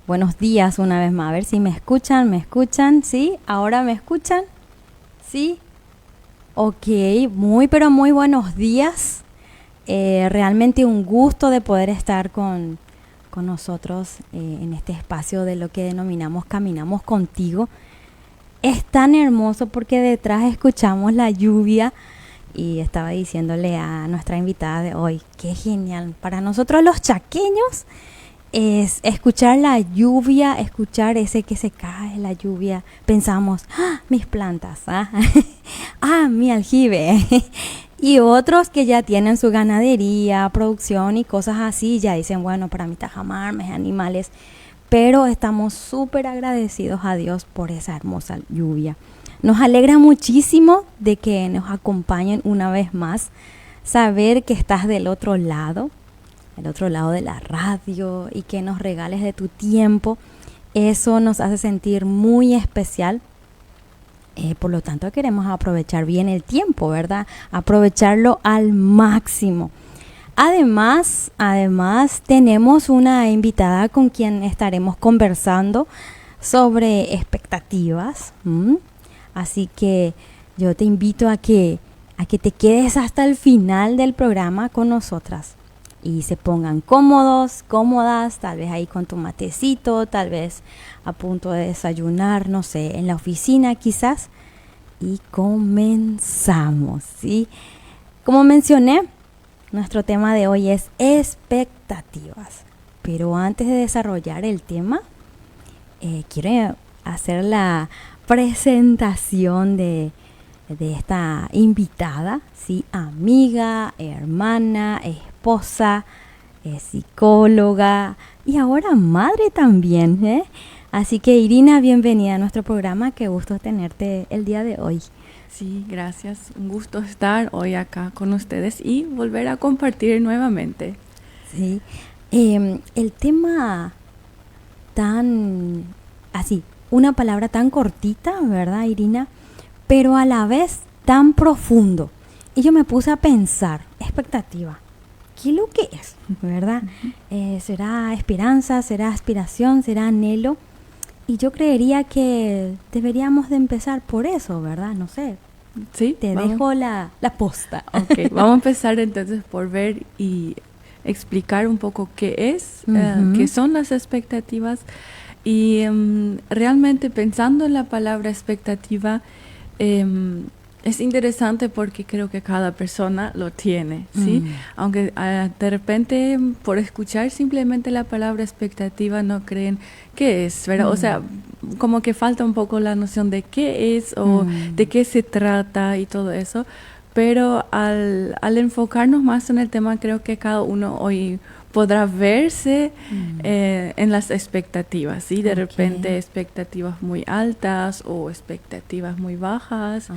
Buenos días una vez más. A ver si me escuchan, ¿sí? ¿Ahora me escuchan? ¿Sí? Ok, pero muy buenos días. Realmente un gusto de poder estar con nosotros en este espacio de lo que denominamos Caminamos Contigo. Es tan hermoso porque detrás escuchamos la lluvia y estaba diciéndole a nuestra invitada de hoy, qué genial. Para nosotros los chaqueños es escuchar la lluvia, escuchar ese que se cae la lluvia. Pensamos, mis plantas, mi aljibe. Y otros que ya tienen su ganadería, producción y cosas así, ya dicen, bueno, para mí tajamar, mis animales. Pero estamos súper agradecidos a Dios por esa hermosa lluvia. Nos alegra muchísimo de que nos acompañen una vez más, saber que estás del otro lado de la radio y que nos regales de tu tiempo. Eso nos hace sentir muy especial. Por lo tanto, queremos aprovechar bien el tiempo, ¿verdad? Aprovecharlo al máximo. Además, tenemos una invitada con quien estaremos conversando sobre expectativas. Así que yo te invito a que te quedes hasta el final del programa con nosotras. Y se pongan cómodos, cómodas, tal vez ahí con tu matecito, tal vez a punto de desayunar, no sé, en la oficina quizás. Y comenzamos, ¿sí? Como mencioné, nuestro tema de hoy es expectativas. Pero antes de desarrollar el tema, quiero hacer la presentación de esta invitada, ¿sí? Amiga, hermana, esposa, psicóloga y ahora madre también, Así que Irina, bienvenida a nuestro programa, qué gusto tenerte el día de hoy. Sí, gracias, un gusto estar hoy acá con ustedes y volver a compartir nuevamente. Sí, el tema una palabra tan cortita, ¿verdad, Irina? Pero a la vez tan profundo. Y yo me puse a pensar, expectativa, ¿qué es lo que es? ¿Verdad? ¿Será esperanza? ¿Será aspiración? ¿Será anhelo? Y yo creería que deberíamos de empezar por eso, ¿verdad? No sé. Sí, dejo la posta. Ok, vamos a empezar entonces por ver y explicar un poco qué son las expectativas. Y realmente pensando en la palabra expectativa, es interesante porque creo que cada persona lo tiene, ¿sí? Aunque de repente por escuchar simplemente la palabra expectativa no creen qué es, ¿verdad? O sea, como que falta un poco la noción de qué es o de qué se trata y todo eso. Pero al enfocarnos más en el tema, creo que cada uno hoy podrá verse en las expectativas, ¿sí? De repente expectativas muy altas o expectativas muy bajas,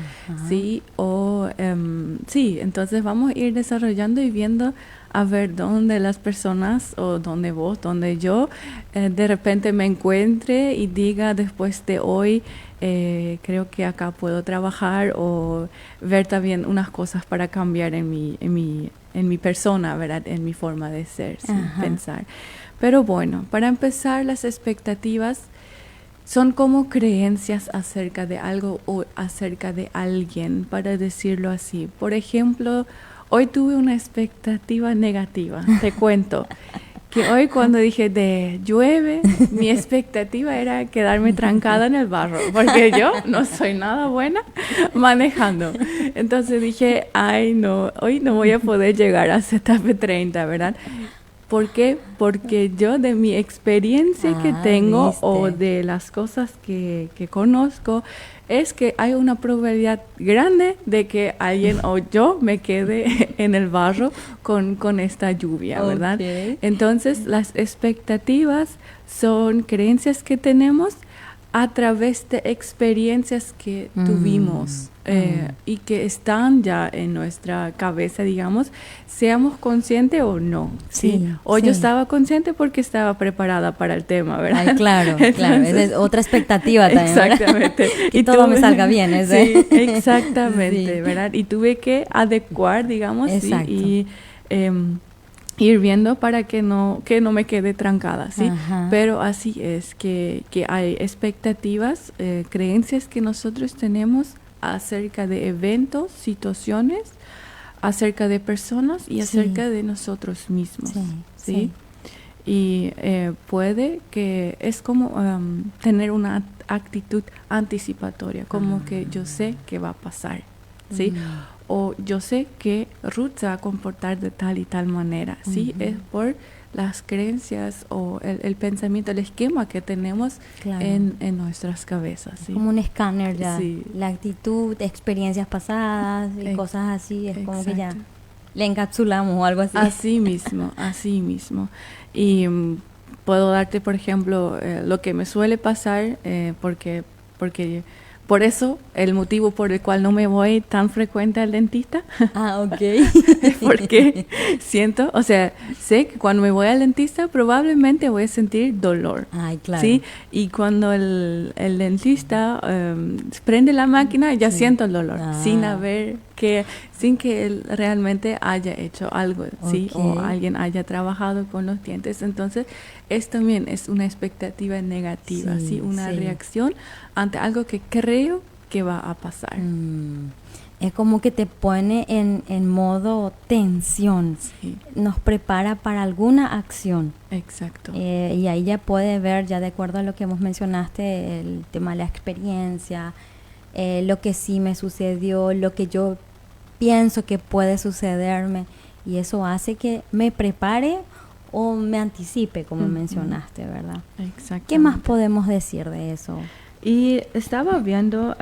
¿sí? O, sí, entonces vamos a ir desarrollando y viendo a ver dónde las personas o dónde vos, dónde yo de repente me encuentre y diga después de hoy creo que acá puedo trabajar o ver también unas cosas para cambiar en mi persona, ¿verdad? En mi forma de ser, ¿sí? Pensar. Pero bueno, para empezar, las expectativas son como creencias acerca de algo o acerca de alguien, para decirlo así. Por ejemplo, hoy tuve una expectativa negativa, te cuento. Que hoy cuando dije de llueve, mi expectativa era quedarme trancada en el barro, porque yo no soy nada buena manejando. Entonces dije, ay no, hoy no voy a poder llegar a Setafe 30, ¿verdad? ¿Por qué? Porque yo de mi experiencia que tengo o de las cosas que conozco, es que hay una probabilidad grande de que alguien o yo me quede en el barro con esta lluvia, ¿verdad? Entonces, las expectativas son creencias que tenemos a través de experiencias que tuvimos y que están ya en nuestra cabeza, digamos, seamos conscientes o no, ¿sí? O yo estaba consciente porque estaba preparada para el tema, ¿verdad? Ay, claro, esa es otra expectativa también, exactamente. Que todo me salga bien, Sí, exactamente, ¿verdad? Y tuve que adecuar, digamos, y ir viendo para que no me quede trancada, ¿sí? Ajá. Pero así es, que hay expectativas, creencias que nosotros tenemos acerca de eventos, situaciones, acerca de personas y Sí. acerca de nosotros mismos, Sí, ¿sí? sí. Y puede que es como tener una actitud anticipatoria, como que yo sé que va a pasar, ¿sí? O yo sé que Ruth se va a comportar de tal y tal manera, ¿sí? Es por las creencias o el pensamiento, el esquema que tenemos Claro. en nuestras cabezas, ¿sí? Como un escáner ya. Sí. La actitud, experiencias pasadas y cosas así, es como que ya Exacto. le encapsulamos o algo así. Así mismo. Y puedo darte, por ejemplo, lo que me suele pasar, porque por eso el motivo por el cual no me voy tan frecuente al dentista, Ah, ok. porque siento, o sea, sé que cuando me voy al dentista probablemente voy a sentir dolor. Ay, claro. ¿Sí? Y cuando el dentista prende la máquina, ya Sí. siento el dolor, Ah. sin que él realmente haya hecho algo, ¿sí? Ok. O alguien haya trabajado con los dientes. Entonces, también es una expectativa negativa, Sí, ¿sí? Una sí. reacción ante algo que creo que va a pasar. Es como que te pone en modo tensión. Sí, Nos prepara para alguna acción. exacto. Y ahí ya puede ver, ya de acuerdo a lo que vos mencionaste, el tema de la experiencia, lo que sí me sucedió, lo que yo pienso que puede sucederme. Y eso hace que me prepare o me anticipe, como mencionaste, ¿verdad? Exactamente. ¿Qué más podemos decir de eso? Y estaba viendo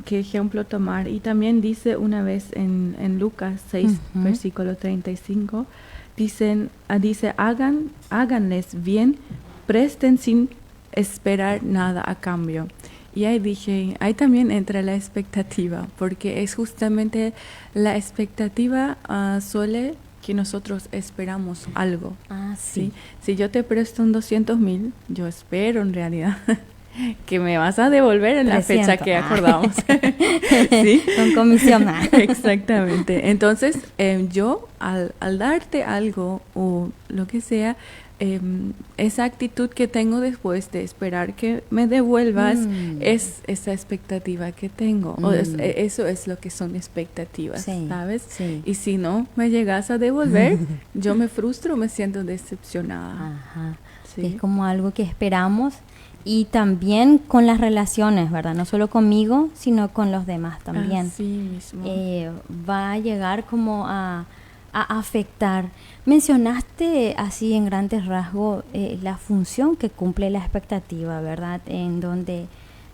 qué ejemplo tomar, y también dice una vez en Lucas 6, versículo 35, dice, háganles bien, presten sin esperar nada a cambio. Y ahí dije, ahí también entra la expectativa, porque es justamente la expectativa suele que nosotros esperamos algo. Ah, sí. Si yo te presto un 200,000, yo espero en realidad que me vas a devolver en 300. la fecha que acordamos. ¿Sí? Con comisión. Exactamente. Entonces, yo al darte algo o lo que sea, esa actitud que tengo después de esperar que me devuelvas es esa expectativa que tengo. Eso es lo que son expectativas, Sí, ¿sabes? sí. Y si no me llegas a devolver, yo me frustro, me siento decepcionada. Ajá. Sí. Es como algo que esperamos. Y también con las relaciones, ¿verdad? No solo conmigo, sino con los demás también. Así mismo. Va a llegar como a afectar. Mencionaste así en grandes rasgos la función que cumple la expectativa, ¿verdad? En donde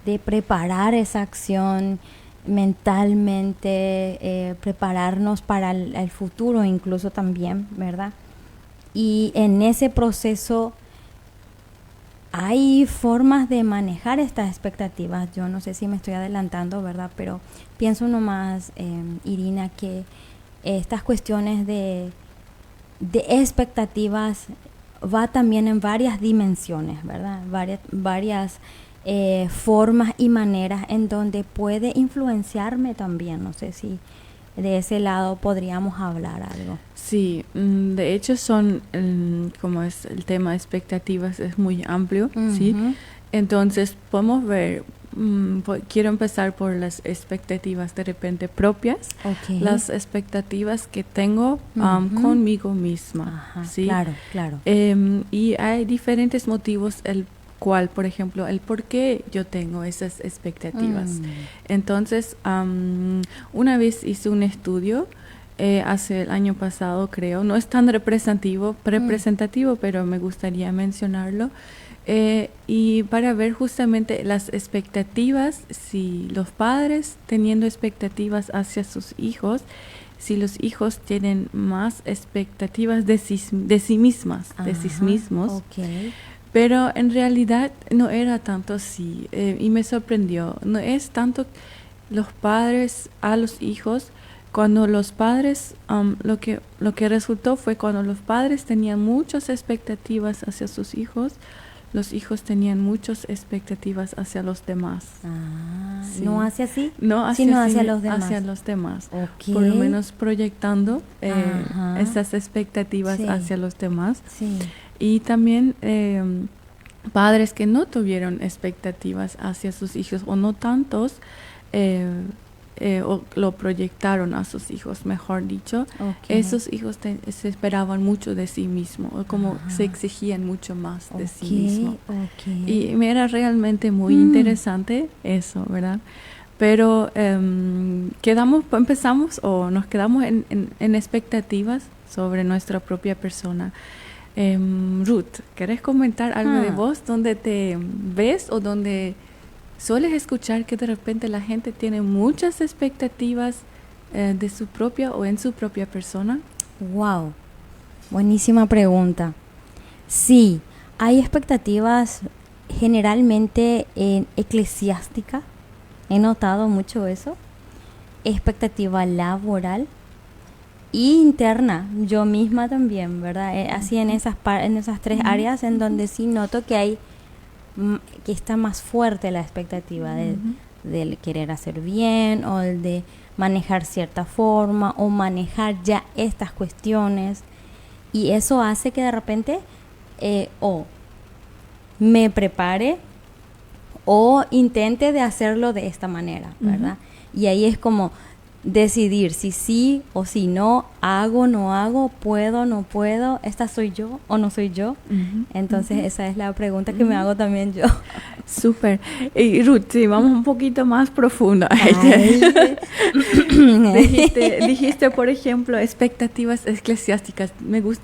de preparar esa acción mentalmente, prepararnos para el futuro incluso también, ¿verdad? Y en ese proceso hay formas de manejar estas expectativas. Yo no sé si me estoy adelantando, ¿verdad? Pero pienso nomás, Irina, que estas cuestiones de expectativas va también en varias dimensiones, ¿verdad? Varias formas y maneras en donde puede influenciarme también. No sé si de ese lado podríamos hablar algo. Sí, de hecho como es el tema de expectativas es muy amplio, ¿sí? Entonces podemos ver, quiero empezar por las expectativas de repente propias, las expectativas que tengo conmigo misma. Ajá, ¿sí? Claro. Y hay diferentes motivos, por ejemplo, el por qué yo tengo esas expectativas. Entonces, una vez hice un estudio, hace el año pasado creo, no es tan representativo, pero me gustaría mencionarlo, y para ver justamente las expectativas, si los padres teniendo expectativas hacia sus hijos, si los hijos tienen más expectativas de sí mismos, pero en realidad no era tanto así, y me sorprendió. No es tanto los padres a los hijos. Cuando los padres, lo que resultó fue cuando los padres tenían muchas expectativas hacia sus hijos, los hijos tenían muchas expectativas hacia los demás. Sí. ¿No hacia sí? No hacia sino sí, hacia los demás. Hacia los demás. Okay. Por lo menos proyectando esas expectativas hacia los demás. Sí. Y también padres que no tuvieron expectativas hacia sus hijos o no tantos, o lo proyectaron a sus hijos, mejor dicho. Esos hijos se esperaban mucho de sí mismos, o como se exigían mucho más de sí mismos. Y me era realmente muy interesante eso, ¿verdad? Pero empezamos o nos quedamos en expectativas sobre nuestra propia persona. Ruth, ¿querés comentar algo de vos? ¿Dónde te ves o dónde sueles escuchar que de repente la gente tiene muchas expectativas de su propia o en su propia persona? Wow, buenísima pregunta. Sí, hay expectativas generalmente en eclesiástica. He notado mucho eso. Expectativa laboral y interna, yo misma también, ¿verdad? Así en esas tres áreas en donde sí noto que hay que está más fuerte la expectativa del querer hacer bien o el de manejar cierta forma o manejar ya estas cuestiones, y eso hace que de repente o me prepare o intente de hacerlo de esta manera, ¿verdad? Y ahí es como decidir si sí o si no, hago, no hago, puedo, no puedo, esta soy yo o no soy yo. Entonces esa es la pregunta que me hago también yo. Súper. Y Ruth, sí, vamos un poquito más profundo. Dijiste, por ejemplo, expectativas eclesiásticas.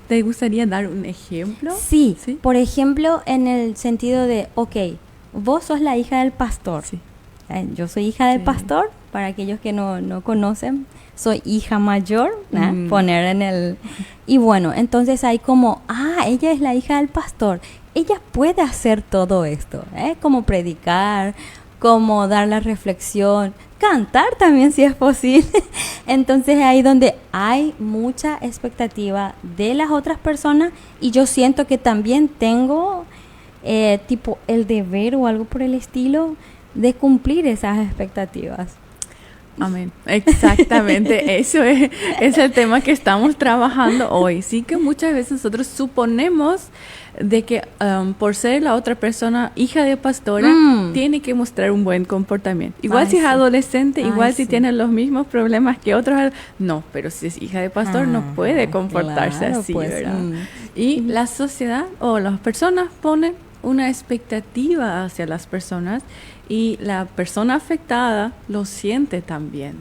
¿Te gustaría dar un ejemplo? Sí, por ejemplo, en el sentido de, vos sos la hija del pastor. Sí. Yo soy hija del pastor, para aquellos que no conocen, soy hija mayor, poner en el... Y bueno, entonces hay como, ella es la hija del pastor, ella puede hacer todo esto, como predicar, como dar la reflexión, cantar también si es posible. Entonces ahí donde hay mucha expectativa de las otras personas, y yo siento que también tengo tipo el deber o algo por el estilo de cumplir esas expectativas. Amén. Exactamente. Eso es el tema que estamos trabajando hoy. Sí, que muchas veces nosotros suponemos de que por ser la otra persona hija de pastora tiene que mostrar un buen comportamiento. Igual si es adolescente, igual si tiene los mismos problemas que otros. No, pero si es hija de pastor no puede comportarse así, pues, ¿verdad? Y la sociedad o las personas ponen una expectativa hacia las personas, y la persona afectada lo siente también.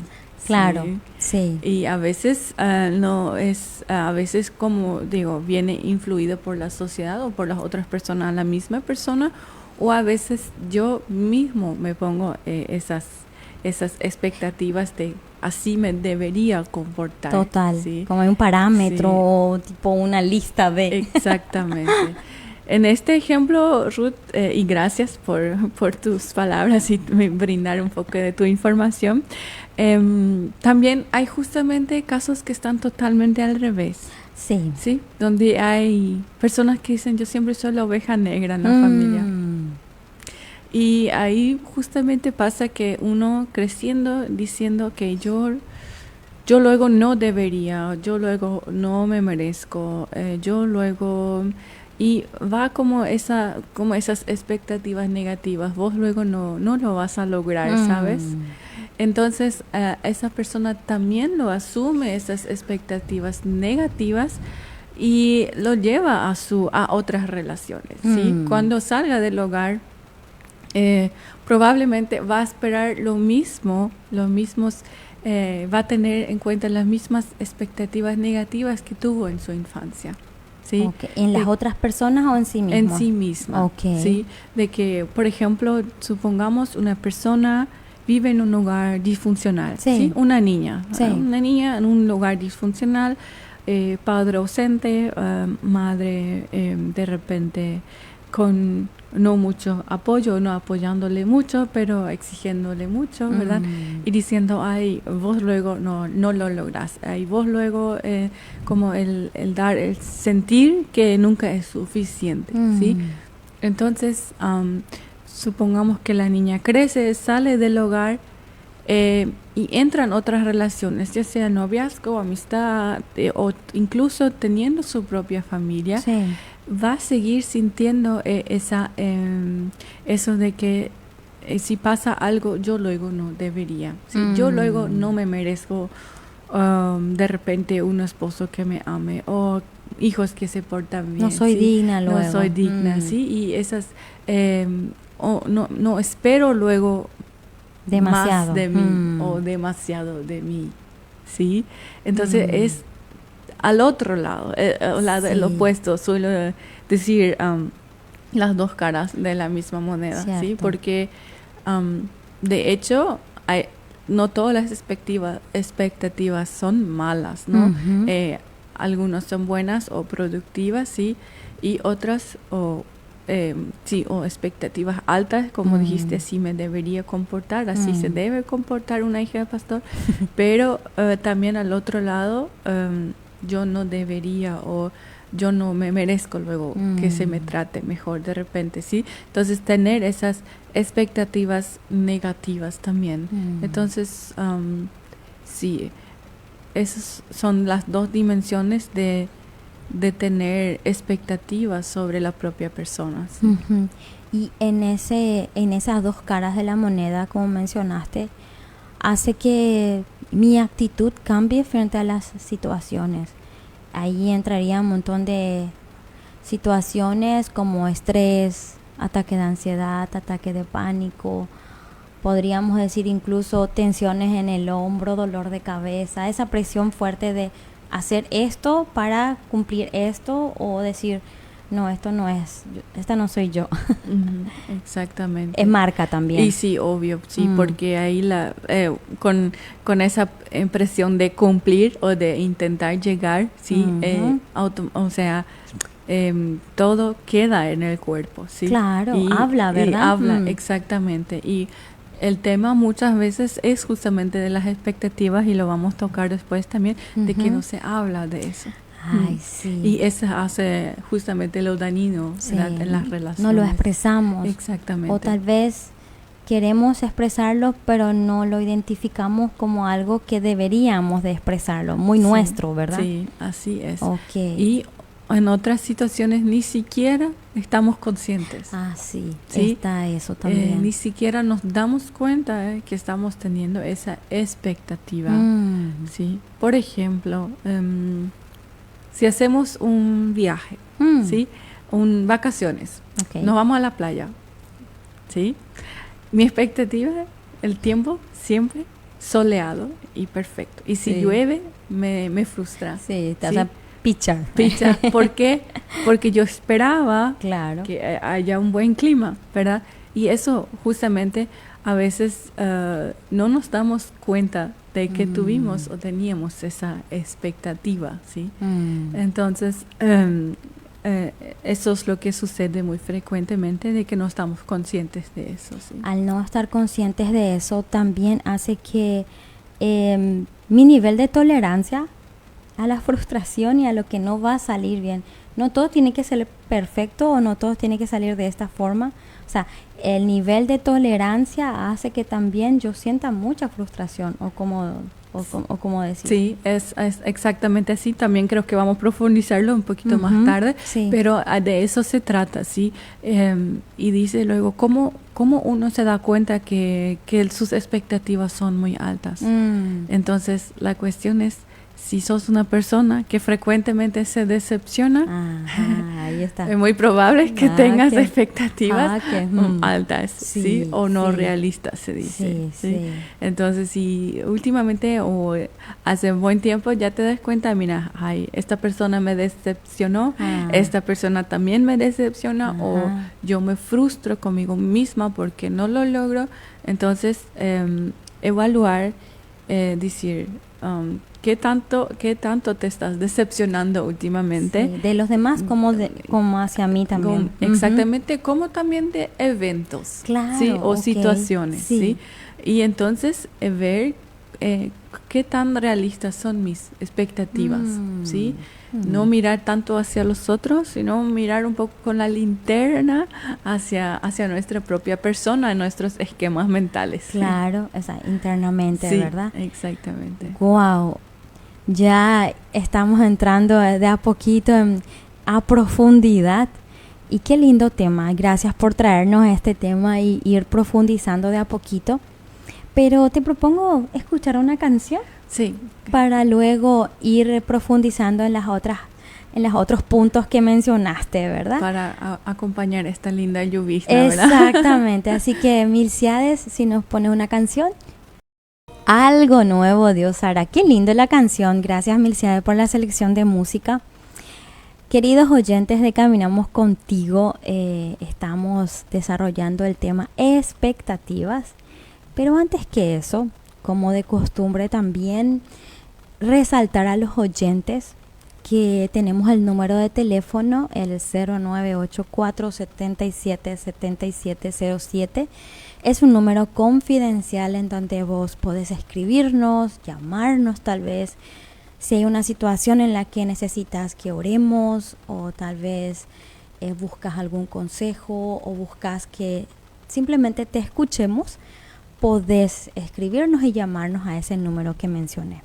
Claro, sí. Y a veces no es, a veces como digo, viene influido por la sociedad o por las otras personas, la misma persona, o a veces yo mismo me pongo esas expectativas de así me debería comportar. Total, ¿sí? Como hay un parámetro o tipo una lista de... Exactamente. En este ejemplo, Ruth, y gracias por tus palabras y brindar un poco de tu información, también hay justamente casos que están totalmente al revés. Sí. ¿Sí? Donde hay personas que dicen, yo siempre soy la oveja negra en la familia. Y ahí justamente pasa que uno creciendo diciendo que yo luego no debería, yo luego no me merezco, yo luego... Y va como esas expectativas negativas, vos luego no lo vas a lograr, ¿sabes? Entonces esa persona también lo asume, esas expectativas negativas, y lo lleva a otras relaciones, ¿sí? Cuando salga del hogar, probablemente va a esperar lo mismo, va a tener en cuenta las mismas expectativas negativas que tuvo en su infancia. ¿Sí? ¿En las otras personas o en sí misma? En sí misma. ¿Sí? De que, por ejemplo, supongamos una persona vive en un hogar disfuncional. ¿Sí? Una niña. Una niña en un hogar disfuncional, padre ausente, madre de repente con no mucho apoyo, no apoyándole mucho, pero exigiéndole mucho, ¿verdad? Y diciendo, vos luego no lo lográs. Vos luego, como el sentir que nunca es suficiente, ¿sí? Entonces, supongamos que la niña crece, sale del hogar y entra en otras relaciones, ya sea noviazgo, amistad o incluso teniendo su propia familia, Sí. va a seguir sintiendo eso de que si pasa algo, yo luego no debería. ¿Sí? Yo luego no me merezco de repente un esposo que me ame o hijos que se portan bien. No soy ¿sí? digna luego. No soy digna, ¿sí? Y esas... no espero luego demasiado más de mí o demasiado de mí, ¿sí? Entonces es al otro lado, el opuesto, suelo decir las dos caras de la misma moneda, Cierto. ¿sí? Porque de hecho no todas las expectativas son malas, ¿no? Algunas son buenas o productivas, ¿sí? Y otras sí, o expectativas altas, como dijiste, así me debería comportar, así se debe comportar una hija de pastor, pero también al otro lado, yo no debería o yo no me merezco luego que se me trate mejor de repente, ¿sí? Entonces, tener esas expectativas negativas también. Entonces, sí, esas son las dos dimensiones de tener expectativas sobre la propia persona. ¿Sí? Y en esas dos caras de la moneda, como mencionaste, hace que mi actitud cambie frente a las situaciones. Ahí entraría un montón de situaciones como estrés, ataque de ansiedad, ataque de pánico, podríamos decir incluso tensiones en el hombro, dolor de cabeza, esa presión fuerte de hacer esto para cumplir esto o decir, no, esto no es, esta no soy yo. Exactamente. Es marca también. Y sí, obvio, sí, porque ahí con esa impresión de cumplir o de intentar llegar, sí, o sea, todo queda en el cuerpo, sí. Claro, habla, ¿verdad? Y habla, exactamente. Y el tema muchas veces es justamente de las expectativas y lo vamos a tocar después también, de que no se habla de eso. Ay, sí. Y eso hace justamente lo dañino, sí, en las relaciones. No lo expresamos. Exactamente. O tal vez queremos expresarlo, pero no lo identificamos como algo que deberíamos de expresarlo, muy nuestro, ¿verdad? Sí, así es. Okay. Y en otras situaciones ni siquiera estamos conscientes. Sí, está eso también. Ni siquiera nos damos cuenta que estamos teniendo esa expectativa. ¿Sí? Por ejemplo, si hacemos un viaje, ¿sí? Vacaciones, nos vamos a la playa, ¿sí? Mi expectativa, el tiempo siempre soleado y perfecto. Y si llueve, me frustra. Sí, te hace pichar. ¿Por qué? Porque yo esperaba que haya un buen clima, ¿verdad? Y eso justamente a veces no nos damos cuenta de que tuvimos o teníamos esa expectativa, ¿sí? Entonces, eso es lo que sucede muy frecuentemente, de que no estamos conscientes de eso, ¿sí? Al no estar conscientes de eso, también hace que mi nivel de tolerancia a la frustración y a lo que no va a salir bien, no todo tiene que ser perfecto o no todo tiene que salir de esta forma. O sea, el nivel de tolerancia hace que también yo sienta mucha frustración o como decir. Sí, es exactamente así. También creo que vamos a profundizarlo un poquito más tarde, pero de eso se trata, ¿sí? Y dice luego, ¿cómo uno se da cuenta que sus expectativas son muy altas? Entonces, la cuestión es, si sos una persona que frecuentemente se decepciona, ahí está. Es muy probable que tengas expectativas altas, ¿sí? O no realistas, se dice. Sí. Entonces, si últimamente o hace buen tiempo ya te das cuenta, mira, esta persona me decepcionó, esta persona también me decepciona, o yo me frustro conmigo misma porque no lo logro. Entonces, evaluar, decir, ¿qué tanto te estás decepcionando últimamente? Sí, de los demás como hacia mí también. Exactamente, como también de eventos, ¿sí? O situaciones, ¿sí? Y entonces ver qué tan realistas son mis expectativas, ¿sí? No mirar tanto hacia los otros, sino mirar un poco con la linterna hacia nuestra propia persona, nuestros esquemas mentales. Claro, o sea, internamente, sí, ¿verdad? Exactamente. Wow, ya estamos entrando de a poquito a profundidad. Y qué lindo tema. Gracias por traernos este tema y ir profundizando de a poquito. Pero te propongo escuchar una canción. Sí. Para luego ir profundizando en los otros puntos que mencionaste, ¿verdad? Para acompañar esta linda lluvia, ¿verdad? Exactamente. Así que, Milciades, si nos pones una canción. Algo nuevo, Dios hará. Qué lindo la canción. Gracias, Milciades, por la selección de música. Queridos oyentes de Caminamos Contigo, estamos desarrollando el tema expectativas. Pero antes que eso, como de costumbre también resaltar a los oyentes que tenemos el número de teléfono, el 0984-777707. Es un número confidencial en donde vos podés escribirnos, llamarnos tal vez, si hay una situación en la que necesitas que oremos o tal vez buscas algún consejo o buscas que simplemente te escuchemos. Podés escribirnos y llamarnos a ese número que mencioné.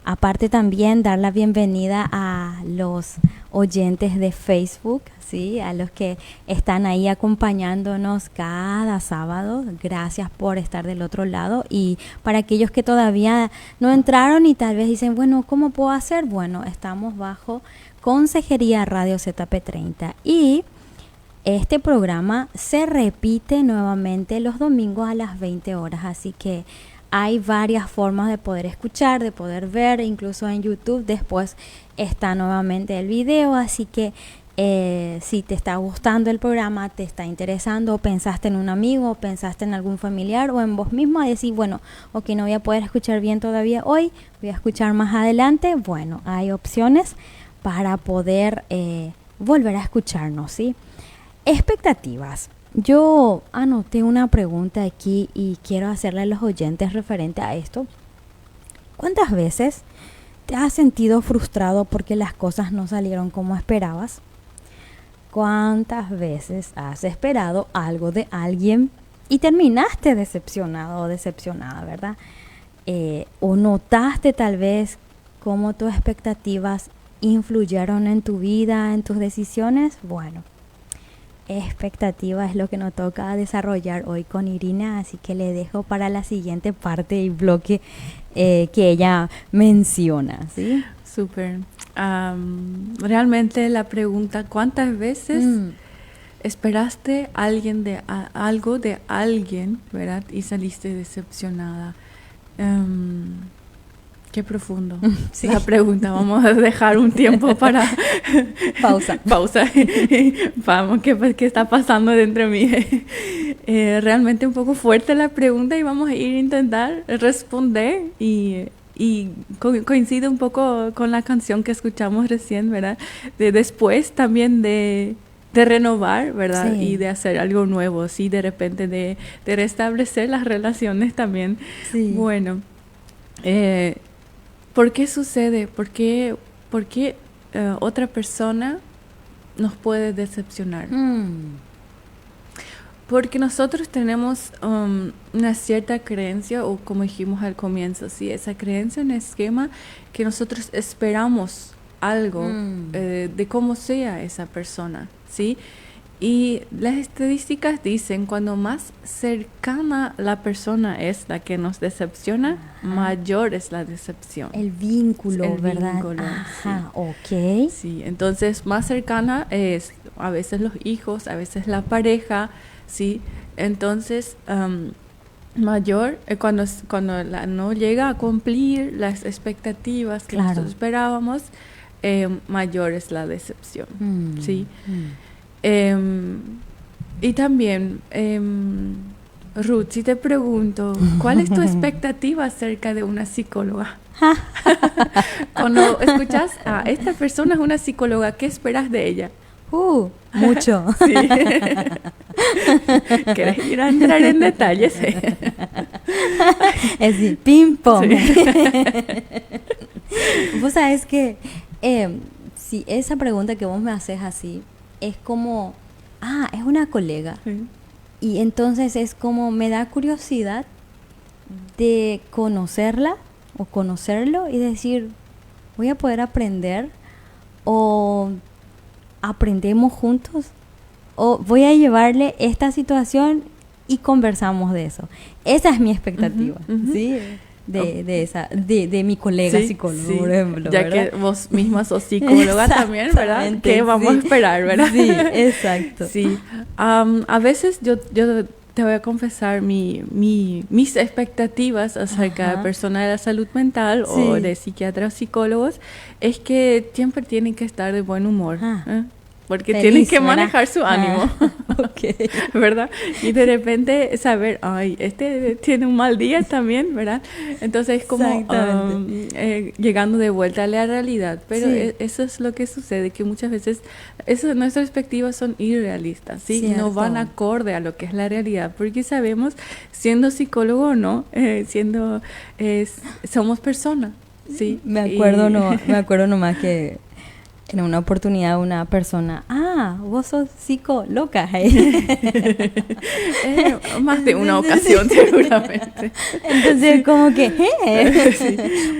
Aparte también dar la bienvenida a los oyentes de Facebook, ¿sí? A los que están ahí acompañándonos cada sábado. Gracias por estar del otro lado. Y para aquellos que todavía no entraron y tal vez dicen, bueno, ¿cómo puedo hacer? Bueno, estamos bajo Consejería Radio ZP30 y este programa se repite nuevamente los domingos a las 20 horas, así que hay varias formas de poder escuchar, de poder ver, incluso en YouTube después está nuevamente el video, así que si te está gustando el programa, te está interesando, o pensaste en un amigo, o pensaste en algún familiar o en vos mismo, a decir, bueno, ok, no voy a poder escuchar bien todavía hoy, voy a escuchar más adelante, bueno, hay opciones para poder volver a escucharnos, ¿sí? Expectativas. Yo anoté una pregunta aquí y quiero hacerle a los oyentes referente a esto. ¿Cuántas veces te has sentido frustrado porque las cosas no salieron como esperabas? ¿Cuántas veces has esperado algo de alguien y terminaste decepcionado o decepcionada, verdad? ¿O notaste tal vez cómo tus expectativas influyeron en tu vida, en tus decisiones? Bueno, expectativa es lo que nos toca desarrollar hoy con Irina, así que le dejo para la siguiente parte y bloque que ella menciona, ¿sí? Súper. Realmente la pregunta, ¿cuántas veces esperaste algo de alguien, ¿verdad? Y saliste decepcionada? Qué profundo. Sí. La pregunta, vamos a dejar un tiempo para pausa. Vamos, ¿qué está pasando dentro de mí? Realmente un poco fuerte la pregunta y vamos a ir a intentar responder y coincide un poco con la canción que escuchamos recién, ¿verdad? Después también de renovar, ¿verdad? Sí. Y de hacer algo nuevo, sí, de repente de restablecer las relaciones también. Sí. Bueno, ¿por qué sucede? ¿Por qué otra persona nos puede decepcionar? Porque nosotros tenemos una cierta creencia, o como dijimos al comienzo, ¿sí? Esa creencia, un esquema que nosotros esperamos algo de cómo sea esa persona, ¿sí? Y las estadísticas dicen, cuando más cercana la persona es la que nos decepciona, mayor es la decepción. El vínculo, ¿verdad? Vínculo, ajá, sí. Ok. Sí, entonces más cercana es a veces los hijos, a veces la pareja, ¿sí? Entonces, mayor, cuando no llega a cumplir las expectativas que nosotros esperábamos, mayor es la decepción, ¿sí? Y también, Ruth, si te pregunto, ¿cuál es tu expectativa acerca de una psicóloga? Cuando escuchas a esta persona es una psicóloga, ¿qué esperas de ella? Mucho. Sí. ¿Quieres ir a entrar en detalles? Es decir, ping pong. Sí. Vos sabés que si esa pregunta que vos me haces así, es como, es una colega. Sí. Y entonces es como, me da curiosidad de conocerla o conocerlo y decir, voy a poder aprender o aprendemos juntos o voy a llevarle esta situación y conversamos de eso. Esa es mi expectativa, ¿sí? De mi colega psicólogo, por ejemplo, ya ¿verdad? que vos misma sos psicóloga también, ¿verdad? ¿Qué vamos a esperar, verdad? Sí, exacto. Sí. A veces yo te voy a confesar mis expectativas acerca de personas de la salud mental o de psiquiatras o psicólogos, es que siempre tienen que estar de buen humor. Porque feliz, tienen que ¿verdad? manejar su ánimo, ¿verdad? Y de repente saber, este tiene un mal día también, ¿verdad? Entonces es como llegando de vuelta a la realidad. Pero eso es lo que sucede, que muchas veces nuestras perspectivas son irrealistas, ¿sí? Cierto. No van acorde a lo que es la realidad, porque sabemos, siendo psicólogo o no, somos personas, ¿sí? Me acuerdo nomás que en una oportunidad una persona, vos sos loca. Más de una ocasión seguramente. Entonces como que,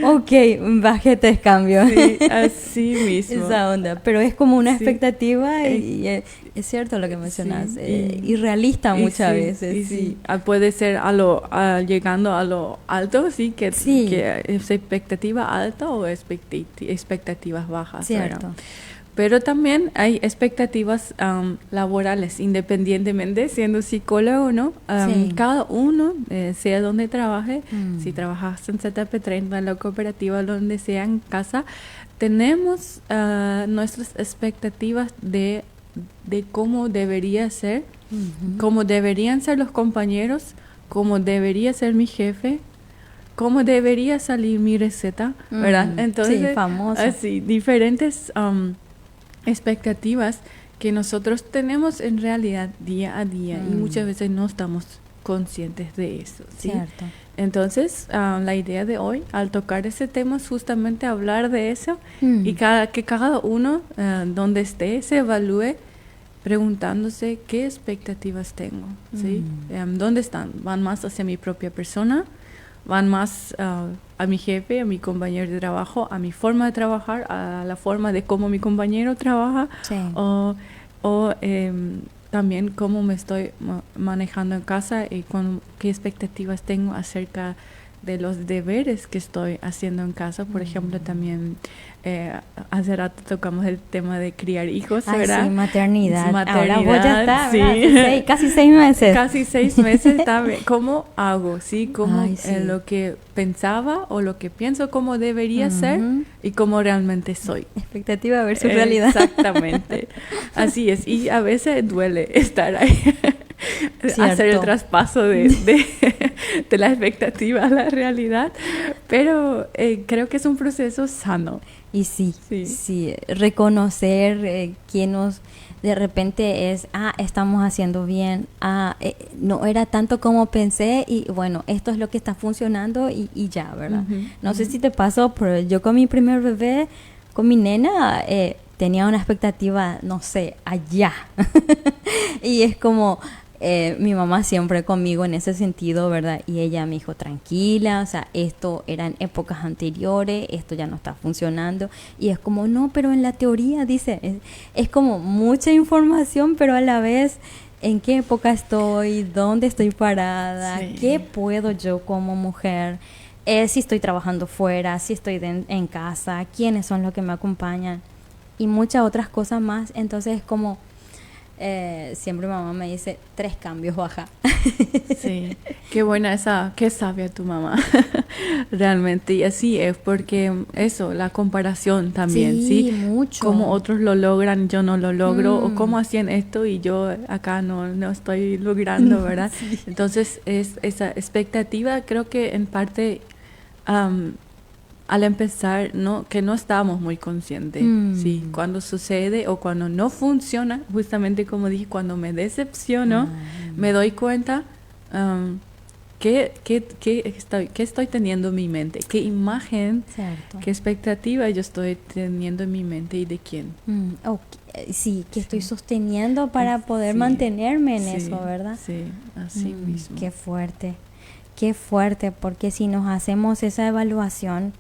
ok, bajete cambio. Sí, así mismo. Esa onda, pero es como una expectativa y es cierto lo que mencionas, irrealista muchas veces. Sí. Puede ser llegando a lo alto, sí, que es expectativa alta o expectativas bajas. Cierto. ¿Verdad? Pero también hay expectativas laborales, independientemente siendo psicólogo o no. Cada uno, sea donde trabaje, si trabajas en ZP30, en la cooperativa, donde sea, en casa, tenemos nuestras expectativas de cómo debería ser, cómo deberían ser los compañeros, cómo debería ser mi jefe, cómo debería salir mi receta, ¿verdad? Entonces, famoso. Así, diferentes expectativas que nosotros tenemos en realidad día a día y muchas veces no estamos conscientes de eso, ¿sí? Cierto. Entonces, la idea de hoy, al tocar ese tema, es justamente hablar de eso y que cada uno, donde esté, se evalúe preguntándose qué expectativas tengo, ¿sí? ¿Dónde están? ¿Van más hacia mi propia persona? ¿Van más a mi jefe, a mi compañero de trabajo, a mi forma de trabajar, a la forma de cómo mi compañero trabaja? Sí. O también cómo me estoy manejando en casa y qué expectativas tengo acerca de los deberes que estoy haciendo en casa. Por ejemplo, también hace rato tocamos el tema de criar hijos, ¿verdad? Sí, maternidad. Maternidad, ahora vos ya estás, sí. Casi 6 meses. Casi 6 meses también. ¿Cómo hago? ¿Sí? ¿Cómo Sí. Lo que pensaba o lo que pienso cómo debería ser y cómo realmente soy? Expectativa versus realidad. Exactamente. Así es. Y a veces duele estar ahí. Hacer el traspaso de la expectativa a la realidad. Pero creo que es un proceso sano. Y sí, reconocer que nos de repente es, estamos haciendo bien, no era tanto como pensé y bueno, esto es lo que está funcionando y ya, ¿verdad? No sé si te pasó, pero yo con mi primer bebé, con mi nena, tenía una expectativa, no sé, allá. Y es como... mi mamá siempre conmigo en ese sentido, ¿verdad? Y ella me dijo, tranquila, o sea, esto era en épocas anteriores, esto ya no está funcionando. Y es como, no, pero en la teoría, dice, es como mucha información, pero a la vez, ¿en qué época estoy? ¿Dónde estoy parada? Sí. ¿Qué puedo yo como mujer? Si estoy trabajando fuera, si estoy en casa, ¿quiénes son los que me acompañan? Y muchas otras cosas más. Entonces es como... siempre mamá me dice 3 cambios baja. Sí, qué buena qué sabia tu mamá. Realmente, y así es, porque eso, la comparación también, ¿sí? Mucho. Cómo otros lo logran, yo no lo logro, o cómo hacían esto y yo acá no estoy logrando, ¿verdad? Sí. Entonces, esa expectativa, creo que en parte... al empezar, que no estábamos muy conscientes, ¿sí? Cuando sucede o cuando no funciona, justamente como dije, cuando me decepciono, me doy cuenta ¿Qué estoy teniendo en mi mente? ¿Qué imagen, qué expectativa yo estoy teniendo en mi mente y de quién? Sí, que estoy sosteniendo para poder mantenerme en eso, ¿verdad? Sí, así mismo. Qué fuerte, porque si nos hacemos esa evaluación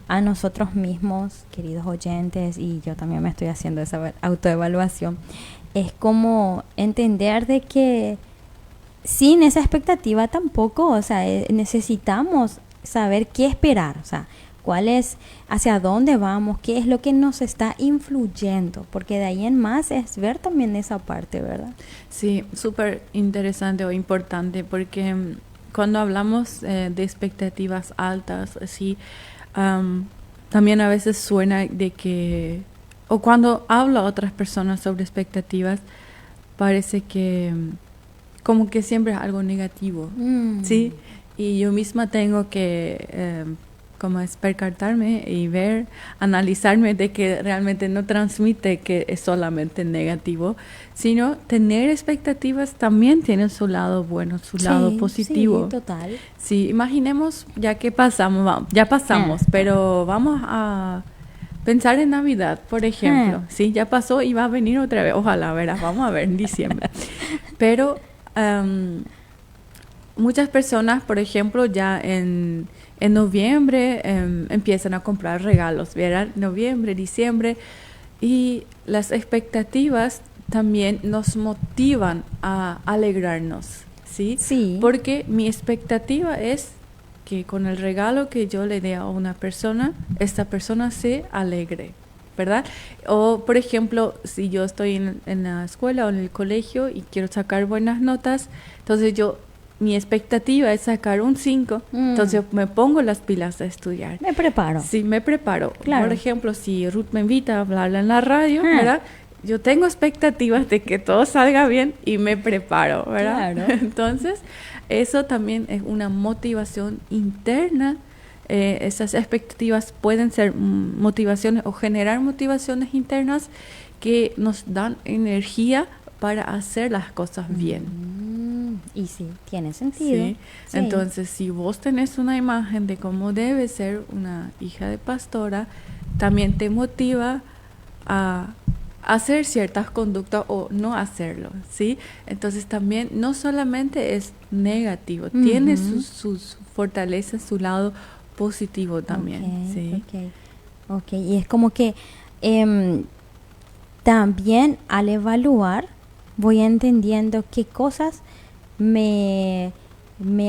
a nosotros mismos, queridos oyentes, y yo también me estoy haciendo esa autoevaluación, es como entender de que sin esa expectativa tampoco, o sea, necesitamos saber qué esperar, o sea, cuál es, hacia dónde vamos, qué es lo que nos está influyendo, porque de ahí en más es ver también esa parte, ¿verdad? Sí, súper interesante o importante, porque cuando hablamos de expectativas altas, así, también a veces suena de que, o cuando hablo a otras personas sobre expectativas, parece que como que siempre es algo negativo, ¿sí? Y yo misma tengo que como es percatarme y ver, analizarme de que realmente no transmite que es solamente negativo, sino tener expectativas también tiene su lado bueno, su lado positivo. Sí, total. Sí, imaginemos ya que pasamos, pero vamos a pensar en Navidad, por ejemplo. Sí, ya pasó y va a venir otra vez, ojalá, verás, vamos a ver en diciembre. Pero muchas personas, por ejemplo, ya en noviembre empiezan a comprar regalos, ¿verdad? Noviembre, diciembre, y las expectativas también nos motivan a alegrarnos, ¿sí? Sí. Porque mi expectativa es que con el regalo que yo le dé a una persona, esta persona se alegre, ¿verdad? O, por ejemplo, si yo estoy en la escuela o en el colegio y quiero sacar buenas notas, entonces mi expectativa es sacar un 5, entonces me pongo las pilas a estudiar. Me preparo. Sí, me preparo. Claro. Por ejemplo, si Ruth me invita a hablarla en la radio, ¿verdad? Yo tengo expectativas de que todo salga bien y me preparo, ¿verdad? Claro. Entonces, eso también es una motivación interna. Esas expectativas pueden ser motivaciones o generar motivaciones internas que nos dan energía para hacer las cosas bien. Y sí, tiene sentido. Sí. Entonces, si vos tenés una imagen de cómo debe ser una hija de pastora, también te motiva a hacer ciertas conductas o no hacerlo, ¿sí? Entonces también no solamente es negativo, tiene sus fortalezas, su lado positivo también, ¿sí? Ok, y es como que también al evaluar voy entendiendo qué cosas me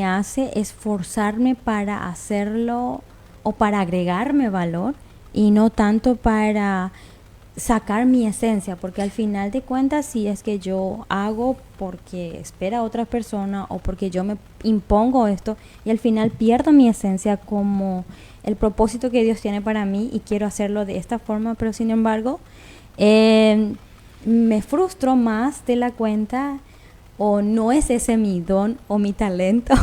hace esforzarme para hacerlo o para agregarme valor y no tanto para sacar mi esencia, porque al final de cuentas si es que yo hago porque espera otra persona o porque yo me impongo esto y al final pierdo mi esencia como el propósito que Dios tiene para mí y quiero hacerlo de esta forma, pero sin embargo me frustro más de la cuenta o no es ese mi don o mi talento.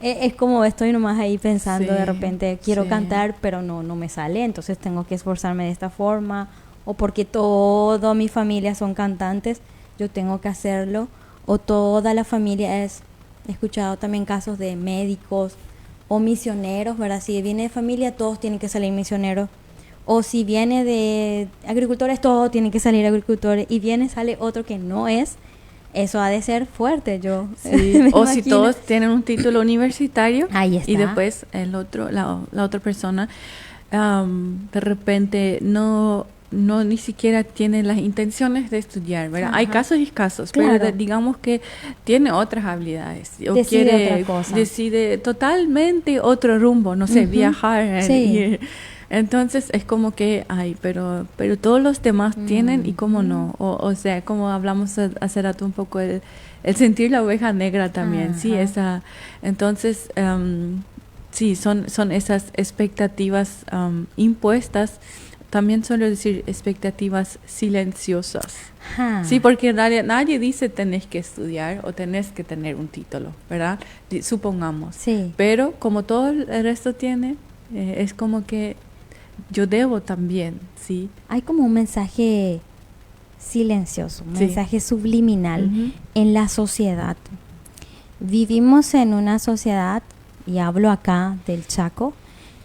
Es como estoy nomás ahí pensando de repente quiero cantar pero no me sale, entonces tengo que esforzarme de esta forma, o porque toda mi familia son cantantes yo tengo que hacerlo, o toda la familia he escuchado también casos de médicos o misioneros, ¿verdad? Si viene de familia todos tienen que salir misioneros, o si viene de agricultores todos tienen que salir agricultores, y sale otro que no es. Eso ha de ser fuerte, yo. Sí. O si todos tienen un título universitario. Ahí está. Y después la otra persona de repente no ni siquiera tiene las intenciones de estudiar, ¿verdad? Hay casos y casos, claro. Pero digamos que tiene otras habilidades. O decide totalmente otro rumbo, no sé, viajar. Sí. Entonces es como que, pero todos los demás tienen y cómo no. O sea, como hablamos hace rato un poco el sentir la oveja negra también, sí, esa. Entonces, sí, son esas expectativas impuestas. También suelo decir expectativas silenciosas. Sí, porque nadie dice tenés que estudiar o tenés que tener un título, ¿verdad? Supongamos. Sí. Pero como todo el resto tiene, es como que yo debo también, ¿sí? Hay como un mensaje silencioso, un mensaje subliminal en la sociedad. vivimos en una sociedad, y hablo acá del Chaco,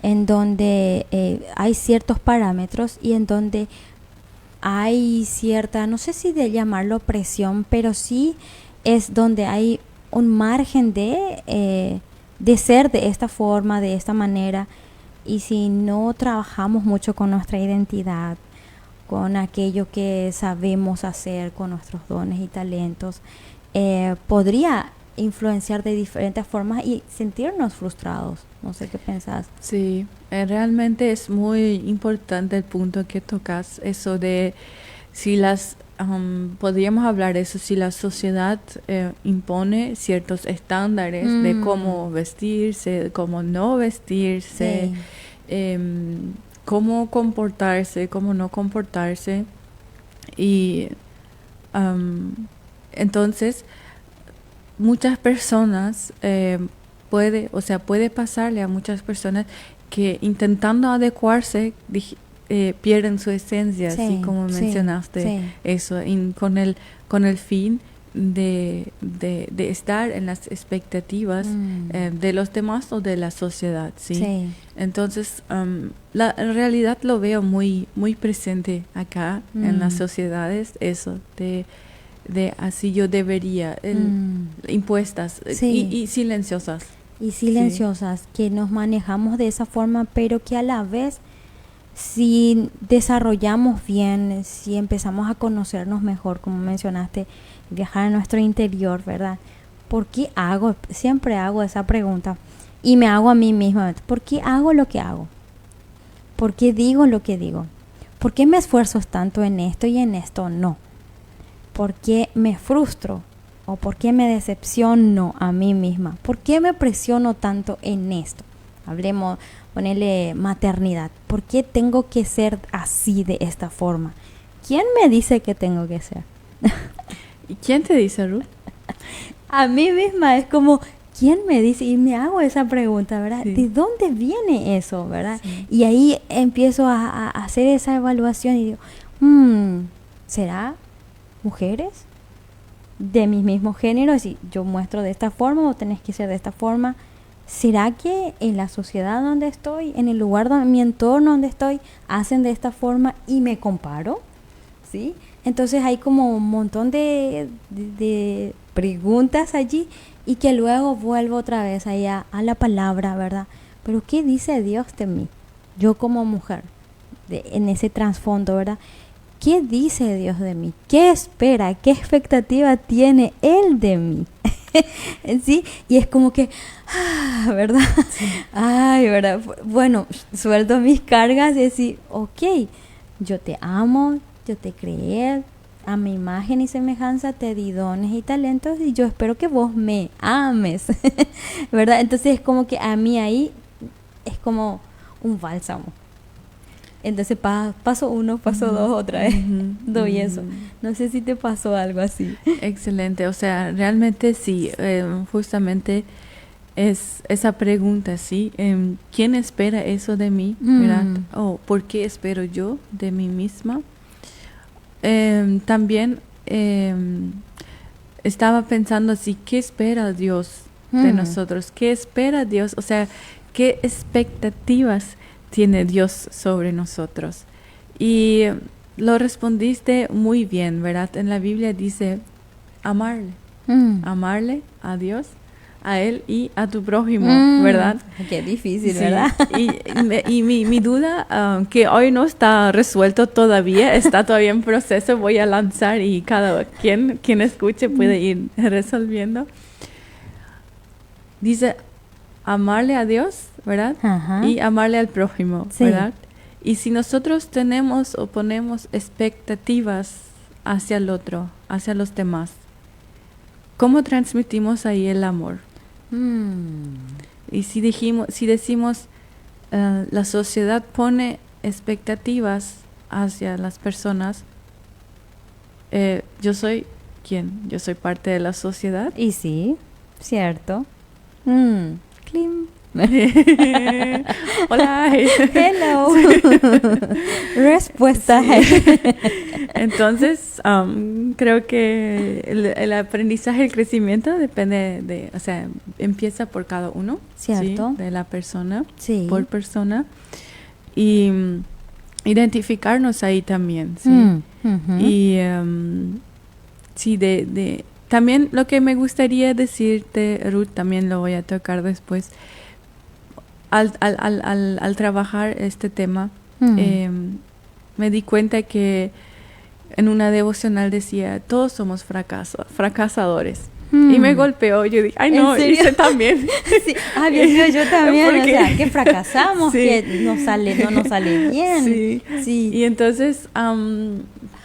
en donde hay ciertos parámetros y en donde hay cierta, no sé si de llamarlo presión, pero sí es donde hay un margen de ser de esta forma, de esta manera. Y si no trabajamos mucho con nuestra identidad, con aquello que sabemos hacer, con nuestros dones y talentos, podría influenciar de diferentes formas y sentirnos frustrados. No sé qué pensás. Sí, realmente es muy importante el punto que tocas, eso de si podríamos hablar de eso, si la sociedad impone ciertos estándares de cómo vestirse, de cómo no vestirse, cómo comportarse, cómo no comportarse. Y entonces muchas personas puede pasarle a muchas personas que intentando adecuarse pierden su esencia, así como mencionaste eso, con el fin de estar en las expectativas de los demás o de la sociedad, ¿sí? Entonces, en realidad lo veo muy, muy presente acá en las sociedades, eso de así yo debería, impuestas y silenciosas. Y silenciosas, que nos manejamos de esa forma, pero que a la vez, si desarrollamos bien, si empezamos a conocernos mejor, como mencionaste, viajar a nuestro interior, ¿verdad? ¿Por qué hago? Siempre hago esa pregunta y me hago a mí misma, ¿por qué hago lo que hago? ¿Por qué digo lo que digo? ¿Por qué me esfuerzo tanto en esto y en esto no? ¿Por qué me frustro? ¿O por qué me decepciono a mí misma? ¿Por qué me presiono tanto en esto? Hablemos, ponele maternidad. ¿Por qué tengo que ser así, de esta forma? ¿Quién me dice que tengo que ser? ¿Y quién te dice, Ruth? A mí misma es como, ¿quién me dice? Y me hago esa pregunta, ¿verdad? Sí. ¿De dónde viene eso, verdad? Sí. Y ahí empiezo a hacer esa evaluación y digo, ¿será mujeres de mi mismo género? Si yo muestro de esta forma o tenés que ser de esta forma. ¿Será que en la sociedad donde estoy, en el lugar, en mi entorno donde estoy, hacen de esta forma y me comparo? ¿Sí? Entonces hay como un montón de preguntas allí y que luego vuelvo otra vez ahí a la palabra, ¿verdad? Pero ¿qué dice Dios de mí? Yo como mujer, en ese trasfondo, ¿verdad? ¿Qué dice Dios de mí? ¿Qué espera? ¿Qué expectativa tiene Él de mí? ¿Sí? Y es como que, ¿verdad? Sí. Ay, ¿verdad? Bueno, suelto mis cargas y decir, ok, yo te amo, yo te creé, a mi imagen y semejanza te di dones y talentos y yo espero que vos me ames, ¿verdad? Entonces es como que a mí ahí es como un bálsamo. Entonces paso 1, paso 2, otra vez doy eso. No sé si te pasó algo así. Excelente, o sea, realmente sí, justamente es esa pregunta, ¿sí? ¿Quién espera eso de mí? ¿Verdad? ¿O por qué espero yo de mí misma? También estaba pensando así, ¿qué espera Dios de nosotros? ¿Qué espera Dios? O sea, ¿qué expectativas tiene Dios sobre nosotros? Y lo respondiste muy bien, ¿verdad? En la Biblia dice amarle, amarle a Dios, a Él y a tu prójimo, ¿verdad? Qué difícil, sí. ¿verdad? Y mi duda, que hoy no está resuelto todavía, está todavía en proceso, voy a lanzar y cada quien escuche puede ir resolviendo. Dice amarle a Dios, ¿verdad? Ajá. Y amarle al prójimo, sí. ¿verdad? Y si nosotros tenemos o ponemos expectativas hacia el otro, hacia los demás, ¿cómo transmitimos ahí el amor? Y si decimos, la sociedad pone expectativas hacia las personas, ¿yo soy quién? ¿Yo soy parte de la sociedad? Y sí, cierto. Clim. Hola. Hello. Respuesta. Entonces, creo que el aprendizaje, el crecimiento depende o sea, empieza por cada uno, ¿cierto? ¿sí? De la persona, Sí. por persona. Y identificarnos ahí también, ¿sí? Y sí, también lo que me gustaría decirte, Ruth, también lo voy a tocar después, al trabajar este tema, me di cuenta que en una devocional decía, todos somos fracasadores. Y me golpeó, yo dije, ay no, hice también. Sí. Dios mío, yo también, o sea, que fracasamos, sí. Que no nos sale bien. Sí, sí. Y entonces,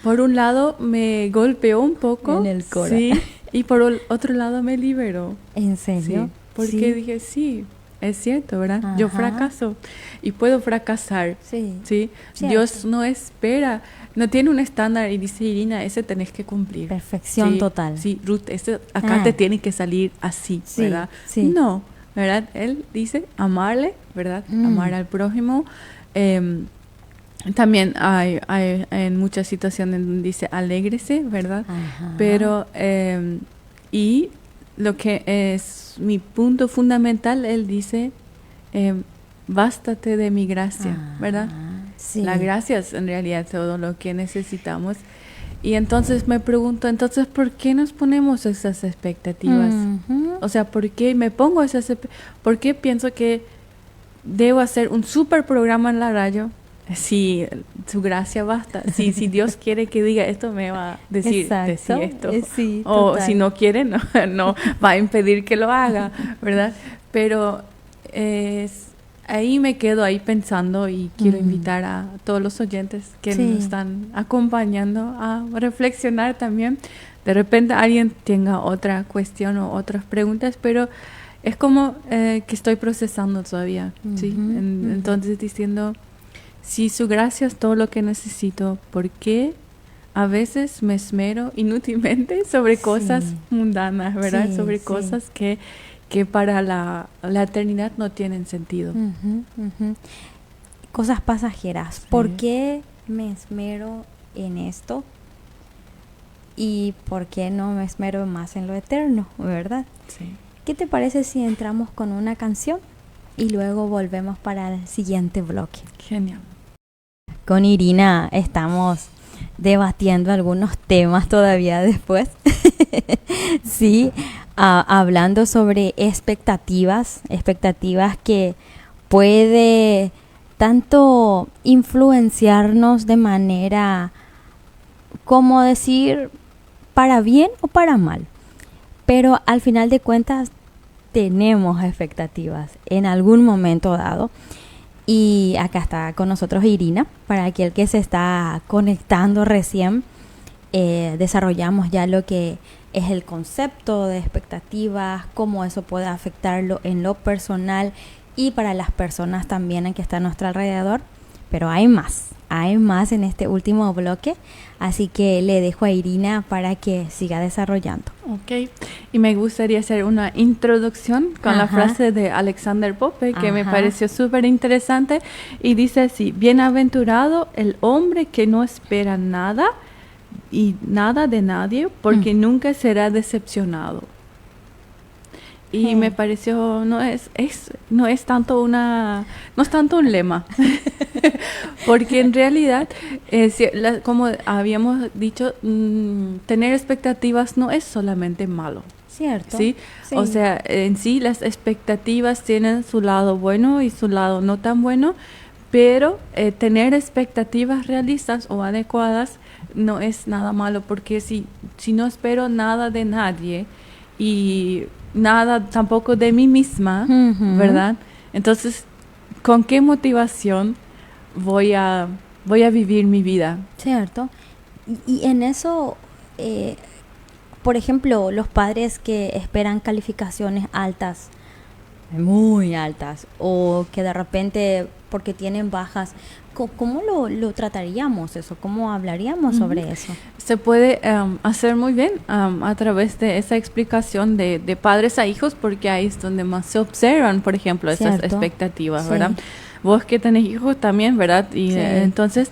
por un lado me golpeó un poco. En el corazón. Sí, y por otro lado me liberó. ¿En serio? Sí, porque dije, sí, es cierto, ¿verdad? Ajá. Yo fracaso y puedo fracasar. Sí. ¿Sí? Dios no espera, no tiene un estándar y dice, Irina, ese tenés que cumplir. Perfección, sí, total. Sí, Ruth, acá te tiene que salir así, sí, ¿verdad? Sí. No, ¿verdad? Él dice amarle, ¿verdad? Amar al prójimo. También hay en muchas situaciones donde dice alégrese, ¿verdad? Ajá. Pero, y lo que es mi punto fundamental, él dice, bástate de mi gracia, ¿verdad? Sí. La gracia es en realidad todo lo que necesitamos. Y entonces me pregunto, entonces, ¿por qué nos ponemos esas expectativas? O sea, ¿por qué me pongo por qué pienso que debo hacer un super programa en la radio? Si su gracia basta. Si Dios quiere que diga esto, me va a decir esto. Sí, o total. Si no quiere, no va a impedir que lo haga, ¿verdad? Pero ahí me quedo ahí pensando y quiero invitar a todos los oyentes que nos están acompañando a reflexionar también. De repente alguien tenga otra cuestión o otras preguntas, pero es como que estoy procesando todavía, ¿sí? Entonces diciendo, si su gracia es todo lo que necesito, ¿por qué a veces me esmero inútilmente sobre cosas mundanas, ¿verdad? Sobre cosas que para la eternidad no tienen sentido. Cosas pasajeras. Sí. ¿Por qué me esmero en esto? ¿Y por qué no me esmero más en lo eterno, verdad? Sí. ¿Qué te parece si entramos con una canción y luego volvemos para el siguiente bloque? Genial. Con Irina estamos debatiendo algunos temas todavía después. Sí, hablando sobre expectativas que puede tanto influenciarnos de manera, como decir, para bien o para mal. Pero al final de cuentas tenemos expectativas en algún momento dado. Y acá está con nosotros Irina, para aquel que se está conectando recién. Desarrollamos ya lo que es el concepto de expectativas, cómo eso puede afectarlo en lo personal y para las personas también que están a nuestro alrededor. Pero hay más en este último bloque, así que le dejo a Irina para que siga desarrollando. Ok, y me gustaría hacer una introducción con la frase de Alexander Pope, que me pareció súper interesante, y dice así: bienaventurado el hombre que no espera nada y nada de nadie, porque nunca será decepcionado. Y me pareció, no es tanto un lema, porque en realidad, como habíamos dicho, tener expectativas no es solamente malo. Cierto. ¿Sí? Sí. O sea, en sí las expectativas tienen su lado bueno y su lado no tan bueno, pero tener expectativas realistas o adecuadas no es nada malo, porque si no espero nada de nadie y nada tampoco de mí misma, ¿verdad? Entonces, ¿con qué motivación voy a vivir mi vida? Cierto. Y en eso, por ejemplo, los padres que esperan calificaciones altas, muy altas, o que de repente, porque tienen bajas, ¿cómo lo trataríamos eso? ¿Cómo hablaríamos sobre eso? Se puede hacer muy bien a través de esa explicación de padres a hijos, porque ahí es donde más se observan, por ejemplo, esas expectativas, ¿verdad? vos que tenés hijos también, ¿verdad? Y Sí. entonces,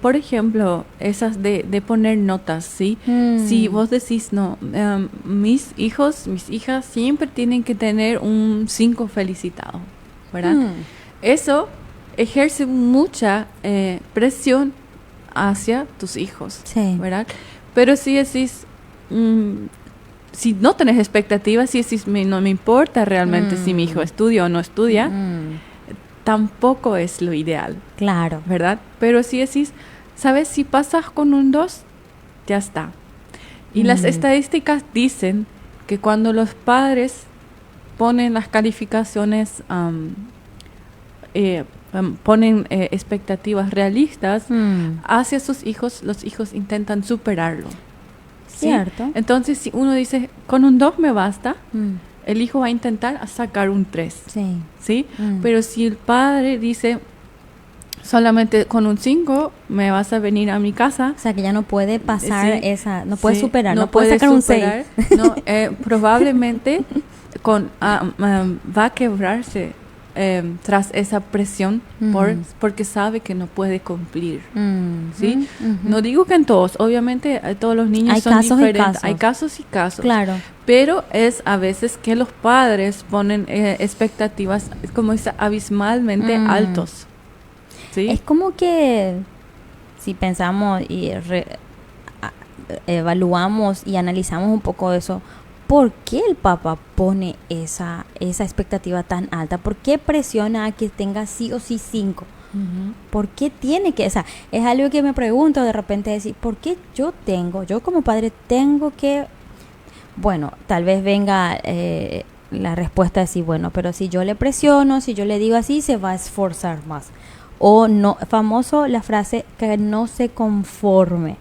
por ejemplo, esas de poner notas, ¿sí? Si vos decís, no, mis hijos, mis hijas siempre tienen que tener un 5 felicitado, ¿verdad? Eso ejerce mucha presión hacia tus hijos, Sí. ¿verdad? Pero si decís, si no tenés expectativas, si decís, no me importa realmente si mi hijo estudia o no estudia, tampoco es lo ideal, Claro. ¿verdad? Pero si decís, ¿sabes? Si pasas con un 2, ya está. Y las estadísticas dicen que cuando los padres ponen las calificaciones, ponen expectativas realistas hacia sus hijos, los hijos intentan superarlo. ¿Sí? Cierto. Entonces, si uno dice, con un 2 me basta, el hijo va a intentar sacar un 3. Sí. ¿Sí? Pero si el padre dice, solamente con un 5 me vas a venir a mi casa. O sea, que ya no puede pasar Sí, esa, no puede sí, superar, no puede sacar un 6. No, probablemente va a quebrarse tras esa presión porque sabe que no puede cumplir. ¿Sí? No digo que en todos, obviamente todos los niños hay son casos diferentes. y casos. Hay casos y casos. Claro. Pero es a veces que los padres ponen expectativas, como dice, abismalmente altos. ¿Sí? Es como que si pensamos y evaluamos y analizamos un poco eso, ¿por qué el papá pone esa expectativa tan alta? ¿Por qué presiona a que tenga sí o sí 5? ¿Por qué tiene que? O sea, es algo que me pregunto de repente, decir, ¿por qué yo como padre tengo que? Bueno, tal vez venga la respuesta de decir, bueno, pero si yo le presiono, si yo le digo así, se va a esforzar más. O no, famoso la frase que no se conforme,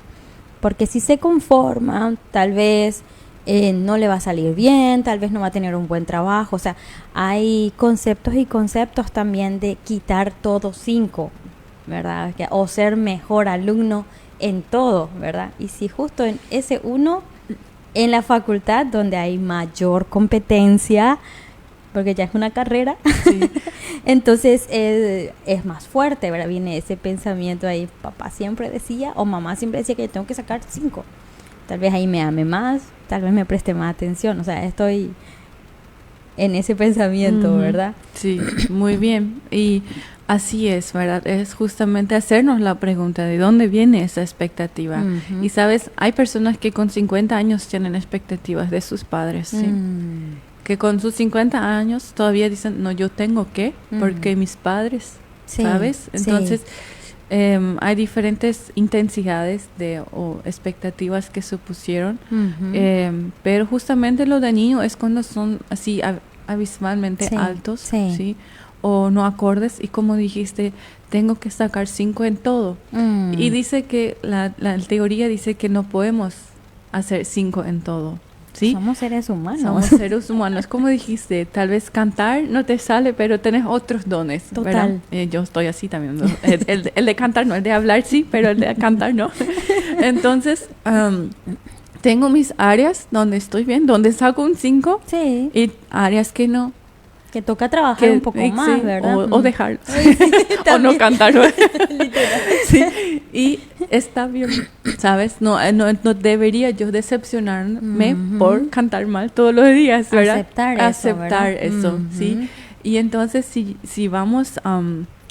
porque si se conforma, tal vez no le va a salir bien, tal vez no va a tener un buen trabajo. O sea, hay conceptos y conceptos también de quitar todo 5, ¿verdad? O ser mejor alumno en todo, ¿verdad? Y si justo en ese 1, en la facultad donde hay mayor competencia, porque ya es una carrera, sí. Entonces es más fuerte, ¿verdad? Viene ese pensamiento ahí, papá siempre decía, o mamá siempre decía que yo tengo que sacar 5. Tal vez ahí me ame más, tal vez me preste más atención, o sea, estoy en ese pensamiento, ¿verdad? Sí, muy bien. Y así es, ¿verdad? Es justamente hacernos la pregunta de dónde viene esa expectativa. Y sabes, hay personas que con 50 años tienen expectativas de sus padres, ¿sí? Que con sus 50 años todavía dicen, no, yo tengo que, porque mis padres, sí, ¿sabes? Entonces, hay diferentes intensidades o expectativas que se pusieron, pero justamente lo dañino es cuando son así abismalmente altos, ¿sí? O no acordes, y como dijiste, tengo que sacar 5 en todo. Y dice que la teoría dice que no podemos hacer 5 en todo. ¿Sí? Somos seres humanos. Somos seres humanos. Como dijiste, tal vez cantar no te sale, pero tenés otros dones. Total. Yo estoy así también, ¿no? el de cantar no, el de hablar sí, pero el de cantar no. Entonces, tengo mis áreas donde estoy bien, donde saco un 5, sí, y áreas que no. Que toca trabajar un poco más, ¿verdad? O dejar. O no cantar. Sí. Y está bien, ¿sabes? No debería yo decepcionarme por cantar mal todos los días, ¿verdad? Aceptar eso, ¿sí? Y entonces, si vamos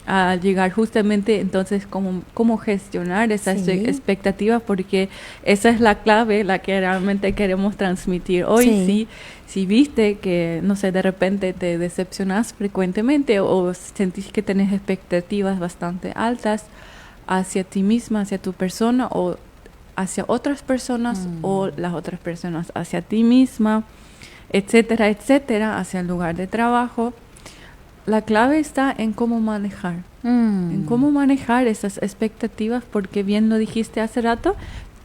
a llegar justamente, entonces, cómo gestionar esas expectativas, porque esa es la clave, la que realmente queremos transmitir hoy, Si viste que, no sé, de repente te decepcionas frecuentemente o sentís que tenés expectativas bastante altas hacia ti misma, hacia tu persona o hacia otras personas o las otras personas hacia ti misma, etcétera, etcétera, hacia el lugar de trabajo, la clave está en cómo manejar. En cómo manejar esas expectativas, porque bien lo dijiste hace rato,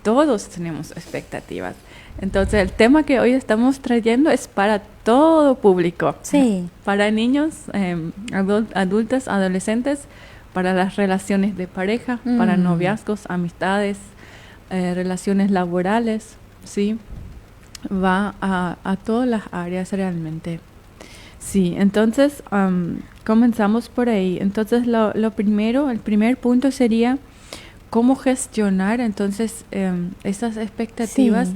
todos tenemos expectativas. Entonces, el tema que hoy estamos trayendo es para todo público. Sí. Para niños, adultos, adolescentes, para las relaciones de pareja, para noviazgos, amistades, relaciones laborales, ¿sí? Va a todas las áreas realmente. Sí, entonces comenzamos por ahí. Entonces el primer punto sería cómo gestionar entonces esas expectativas. Sí.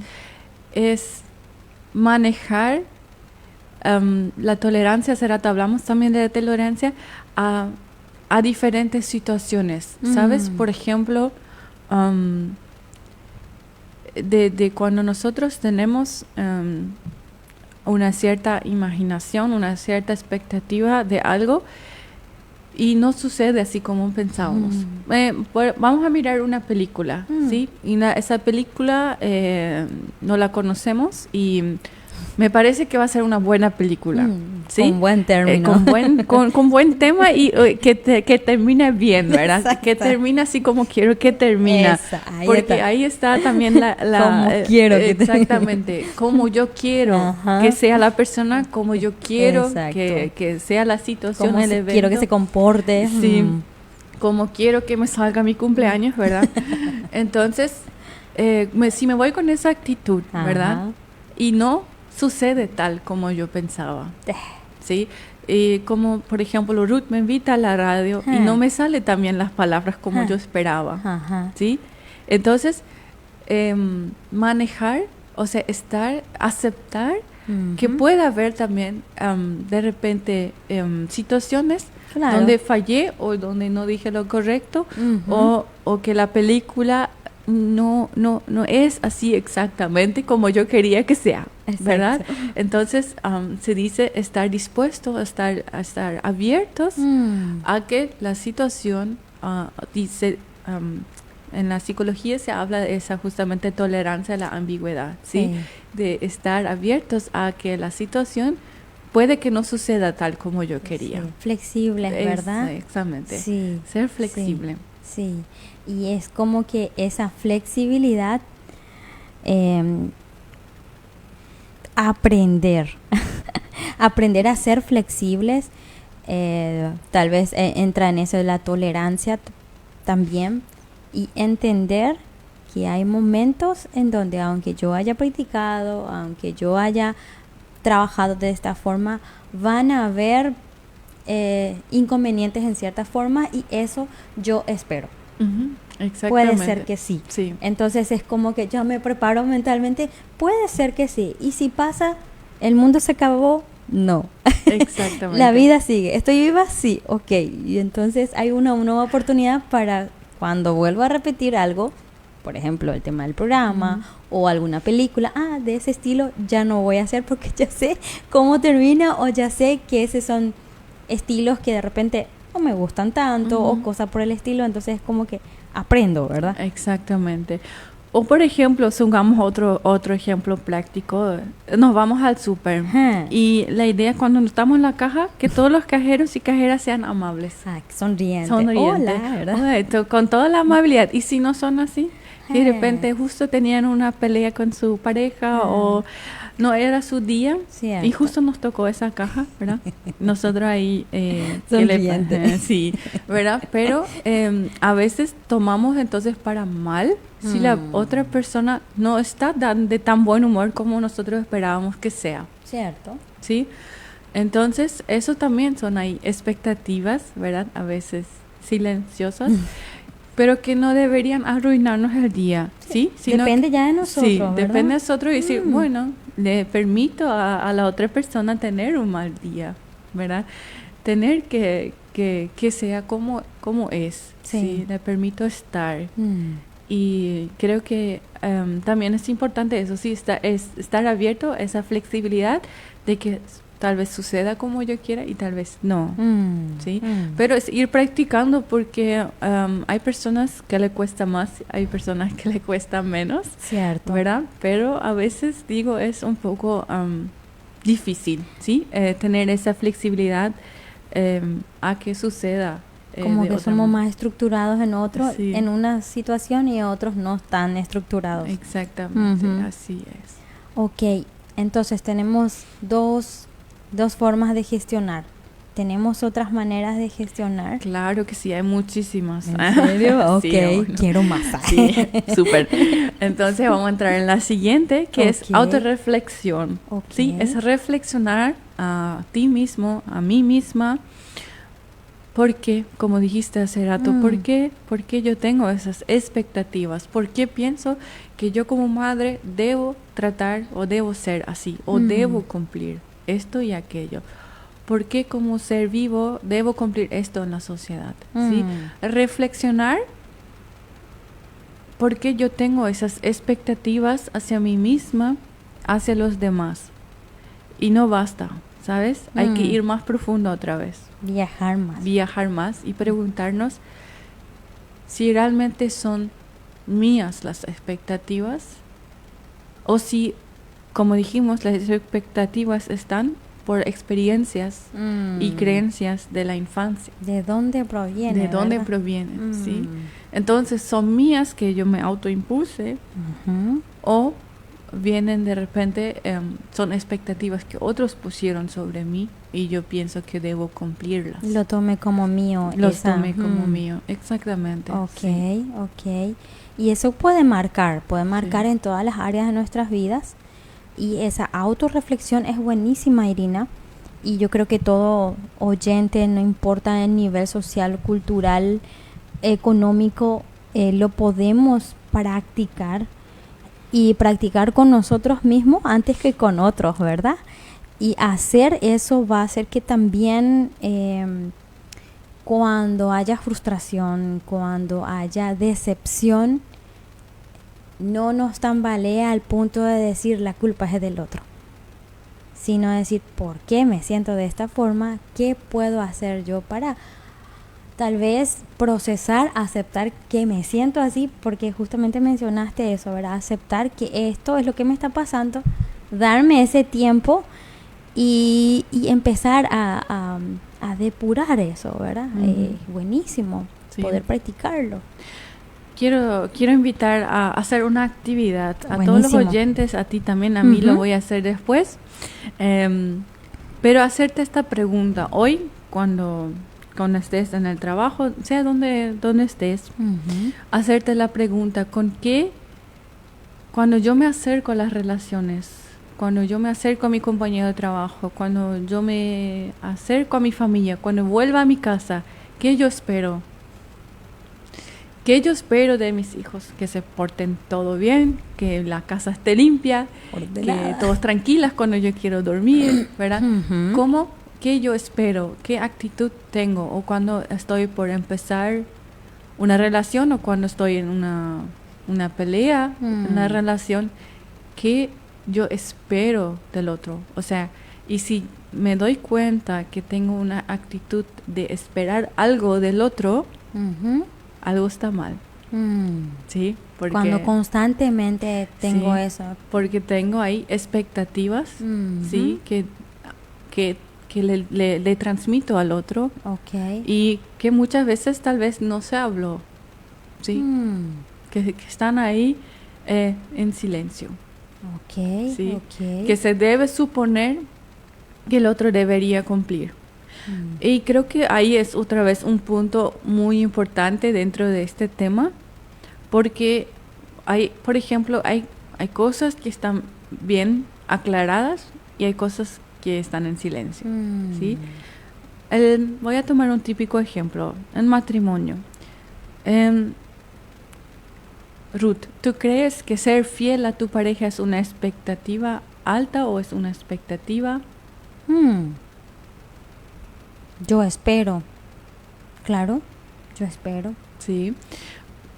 Es manejar la tolerancia, hablamos también de la tolerancia a diferentes situaciones, ¿sabes? Por ejemplo, de cuando nosotros tenemos una cierta imaginación, una cierta expectativa de algo y no sucede así como pensábamos. Vamos a mirar una película, ¿sí? Y esa película no la conocemos y me parece que va a ser una buena película, ¿sí? Con buen término. Con buen tema y que termine bien, ¿verdad? Exacto. Que termine así como quiero que termine. Porque ahí está también como quiero que exactamente, como yo quiero que sea la persona, como yo quiero que sea la situación, como el evento. Quiero que se comporte. Sí, como quiero que me salga mi cumpleaños, ¿verdad? Entonces, si me voy con esa actitud, ¿verdad? Y no sucede tal como yo pensaba, ¿sí? Como, por ejemplo, Ruth me invita a la radio y no me sale también las palabras como yo esperaba, ¿sí? Entonces, manejar, o sea, aceptar que puede haber también, de repente, situaciones donde fallé o donde no dije lo correcto o que la película no es así exactamente como yo quería que sea, ¿verdad? Entonces se dice estar dispuesto a estar abiertos a que la situación dice en la psicología se habla de esa justamente tolerancia a la ambigüedad, ¿sí? De estar abiertos a que la situación puede que no suceda tal como yo quería. Flexible, ¿verdad? Exactamente. Sí. Ser flexible. Sí. Y es como que esa flexibilidad, aprender a ser flexibles, tal vez entra en eso de la tolerancia también, y entender que hay momentos en donde aunque yo haya practicado, aunque yo haya trabajado de esta forma, van a haber inconvenientes en cierta forma y eso yo espero. Exactamente. Puede ser que sí. Entonces es como que yo me preparo mentalmente, puede ser que sí. Y si pasa, el mundo se acabó, no. Exactamente. La vida sigue. ¿Estoy viva? Sí, ok. Y entonces hay una nueva oportunidad para cuando vuelvo a repetir algo, por ejemplo, el tema del programa o alguna película, de ese estilo ya no voy a hacer porque ya sé cómo termina o ya sé que esos son estilos que de repente no me gustan tanto o cosas por el estilo, entonces es como que aprendo, ¿verdad? Exactamente. O por ejemplo, supongamos otro ejemplo práctico, nos vamos al súper y la idea cuando estamos en la caja, que todos los cajeros y cajeras sean amables. Sonrientes. Hola, ¿verdad? Con toda la amabilidad. Y si no son así, si de repente justo tenían una pelea con su pareja o no era su día y justo nos tocó esa caja, ¿verdad? Nosotros ahí sí, ¿verdad? Pero a veces tomamos entonces para mal si la otra persona no está de tan buen humor como nosotros esperábamos que sea. Cierto. ¿Sí? Entonces, eso también son ahí expectativas, ¿verdad? A veces silenciosas. Pero que no deberían arruinarnos el día, ¿sí? Depende ya de nosotros, sí, ¿verdad? Depende de nosotros y decir, bueno, le permito a la otra persona tener un mal día, ¿verdad? Tener que sea como es, ¿sí? Le permito estar. Y creo que también es importante eso, sí, estar abierto a esa flexibilidad de que tal vez suceda como yo quiera y tal vez no, ¿sí? Pero es ir practicando porque hay personas que le cuesta más, hay personas que le cuesta menos, cierto, ¿verdad? Pero a veces, digo, es un poco difícil, ¿sí? Tener esa flexibilidad a que suceda. Como que somos más estructurados en una situación y otros no tan estructurados. Exactamente, así es. Ok, entonces tenemos dos formas de gestionar. ¿Tenemos otras maneras de gestionar? Claro que sí, hay muchísimas. ¿En serio? Ok, Sí, bueno. quiero más. Sí, súper. Entonces vamos a entrar en la siguiente, que es autorreflexión. Sí, es reflexionar a ti mismo, a mí misma. ¿Por qué? Como dijiste hace rato, ¿por qué yo tengo esas expectativas? ¿Por qué pienso que yo como madre debo tratar o debo ser así? ¿O debo cumplir esto y aquello? ¿Por qué como ser vivo debo cumplir esto en la sociedad? ¿Sí? Reflexionar por qué yo tengo esas expectativas hacia mí misma, hacia los demás. Y no basta, ¿sabes? Hay que ir más profundo otra vez. Viajar más y preguntarnos si realmente son mías las expectativas o si, como dijimos, las expectativas están por experiencias y creencias de la infancia. ¿De dónde proviene? ¿De dónde provienen? Sí. Entonces, ¿son mías que yo me autoimpuse o vienen de repente, son expectativas que otros pusieron sobre mí y yo pienso que debo cumplirlas? Lo tomé como mío. Tomé como mío, exactamente. Ok. Y eso puede marcar sí, en todas las áreas de nuestras vidas. Y esa autorreflexión es buenísima, Irina. Y yo creo que todo oyente, no importa el nivel social, cultural, económico, lo podemos practicar. Y practicar con nosotros mismos antes que con otros, ¿verdad? Y hacer eso va a hacer que también cuando haya frustración, cuando haya decepción, no nos tambalea al punto de decir la culpa es del otro, sino decir por qué me siento de esta forma, qué puedo hacer yo para tal vez procesar, aceptar que me siento así, porque justamente mencionaste eso, ¿verdad? Aceptar que esto es lo que me está pasando, darme ese tiempo y empezar a depurar eso, ¿verdad? Buenísimo poder practicarlo. Quiero invitar a hacer una actividad a todos los oyentes, a ti también, a mí lo voy a hacer después, pero hacerte esta pregunta hoy cuando estés en el trabajo, sea donde estés, hacerte la pregunta, cuando yo me acerco a las relaciones, cuando yo me acerco a mi compañero de trabajo, cuando yo me acerco a mi familia, cuando vuelva a mi casa, ¿qué yo espero? ¿Qué yo espero de mis hijos? Que se porten todo bien, que la casa esté limpia, ordenada, que todos tranquilas cuando yo quiero dormir, ¿verdad? ¿Qué yo espero? ¿Qué actitud tengo? O cuando estoy por empezar una relación o cuando estoy en una pelea, una relación, ¿qué yo espero del otro? O sea, y si me doy cuenta que tengo una actitud de esperar algo del otro, algo está mal. ¿Sí? Porque cuando constantemente tengo eso. Porque tengo ahí expectativas, ¿sí? Que le transmito al otro. Y que muchas veces tal vez no se habló, ¿sí? Que están ahí en silencio. ¿Sí? Que se debe suponer que el otro debería cumplir. Y creo que ahí es otra vez un punto muy importante dentro de este tema, porque por ejemplo, hay cosas que están bien aclaradas y hay cosas que están en silencio, ¿sí? Voy a tomar un típico ejemplo, en matrimonio. Ruth, ¿tú crees que ser fiel a tu pareja es una expectativa alta o es una expectativa? Yo espero. Claro, yo espero. Sí,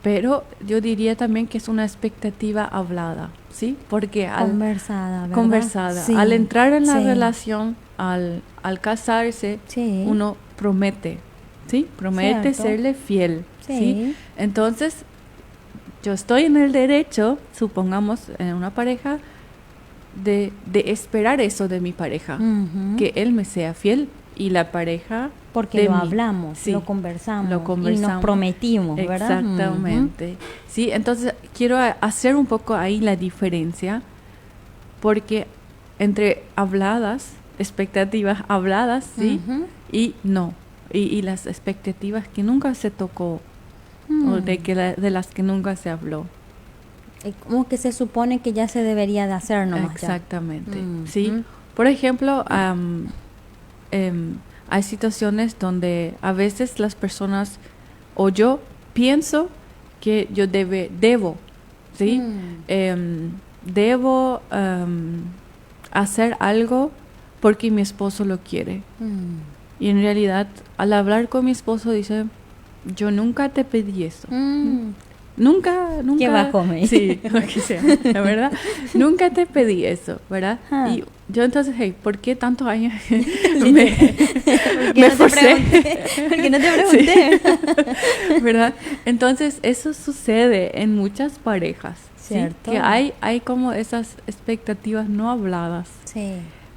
pero yo diría también que es una expectativa hablada, ¿sí? Porque conversada, ¿verdad? Conversada. Sí, al entrar en la relación, al casarse, uno promete, ¿sí? Promete serle fiel, ¿sí? Entonces, yo estoy en el derecho, supongamos, en una pareja, de esperar eso de mi pareja, que él me sea fiel. Y la pareja... Porque lo hablamos, lo conversamos y nos prometimos, ¿verdad? Exactamente. Sí, entonces quiero hacer un poco ahí la diferencia, porque entre habladas expectativas habladas, ¿sí? Y no. Y las expectativas que nunca se tocó o de las que nunca se habló. Como que se supone que ya se debería de hacer nomás. Exactamente, ¿sí? Por ejemplo, hay situaciones donde a veces las personas o yo pienso que yo debo, ¿sí? Debo hacer algo porque mi esposo lo quiere. Y en realidad, al hablar con mi esposo, dice, yo nunca te pedí eso. Nunca. Qué bajo me Sí, lo que sea, la verdad. Nunca te pedí eso, ¿verdad? Y yo entonces, hey, ¿por qué tantos años me forcé? Porque no te pregunté. Sí. ¿Verdad? Entonces, eso sucede en muchas parejas. Cierto. ¿Sí? Que hay como esas expectativas no habladas. Sí.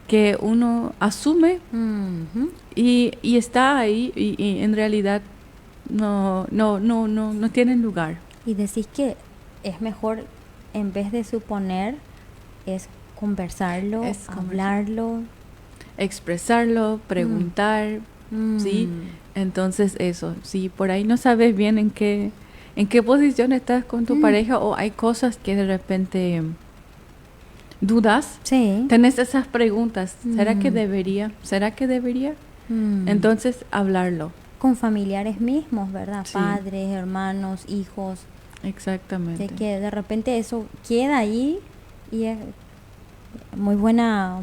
Que uno asume y está ahí y en realidad no tienen lugar. Y decís que es mejor, en vez de suponer, es conversarlo, hablarlo. Expresarlo, preguntar, ¿sí? Entonces eso, si por ahí no sabes bien en qué posición estás con tu pareja o hay cosas que de repente dudas, tenés esas preguntas, ¿será que debería? ¿Será que debería? Entonces hablarlo. Con familiares mismos, ¿verdad? Sí. Padres, hermanos, hijos. Exactamente. Que de repente eso queda ahí y es muy buena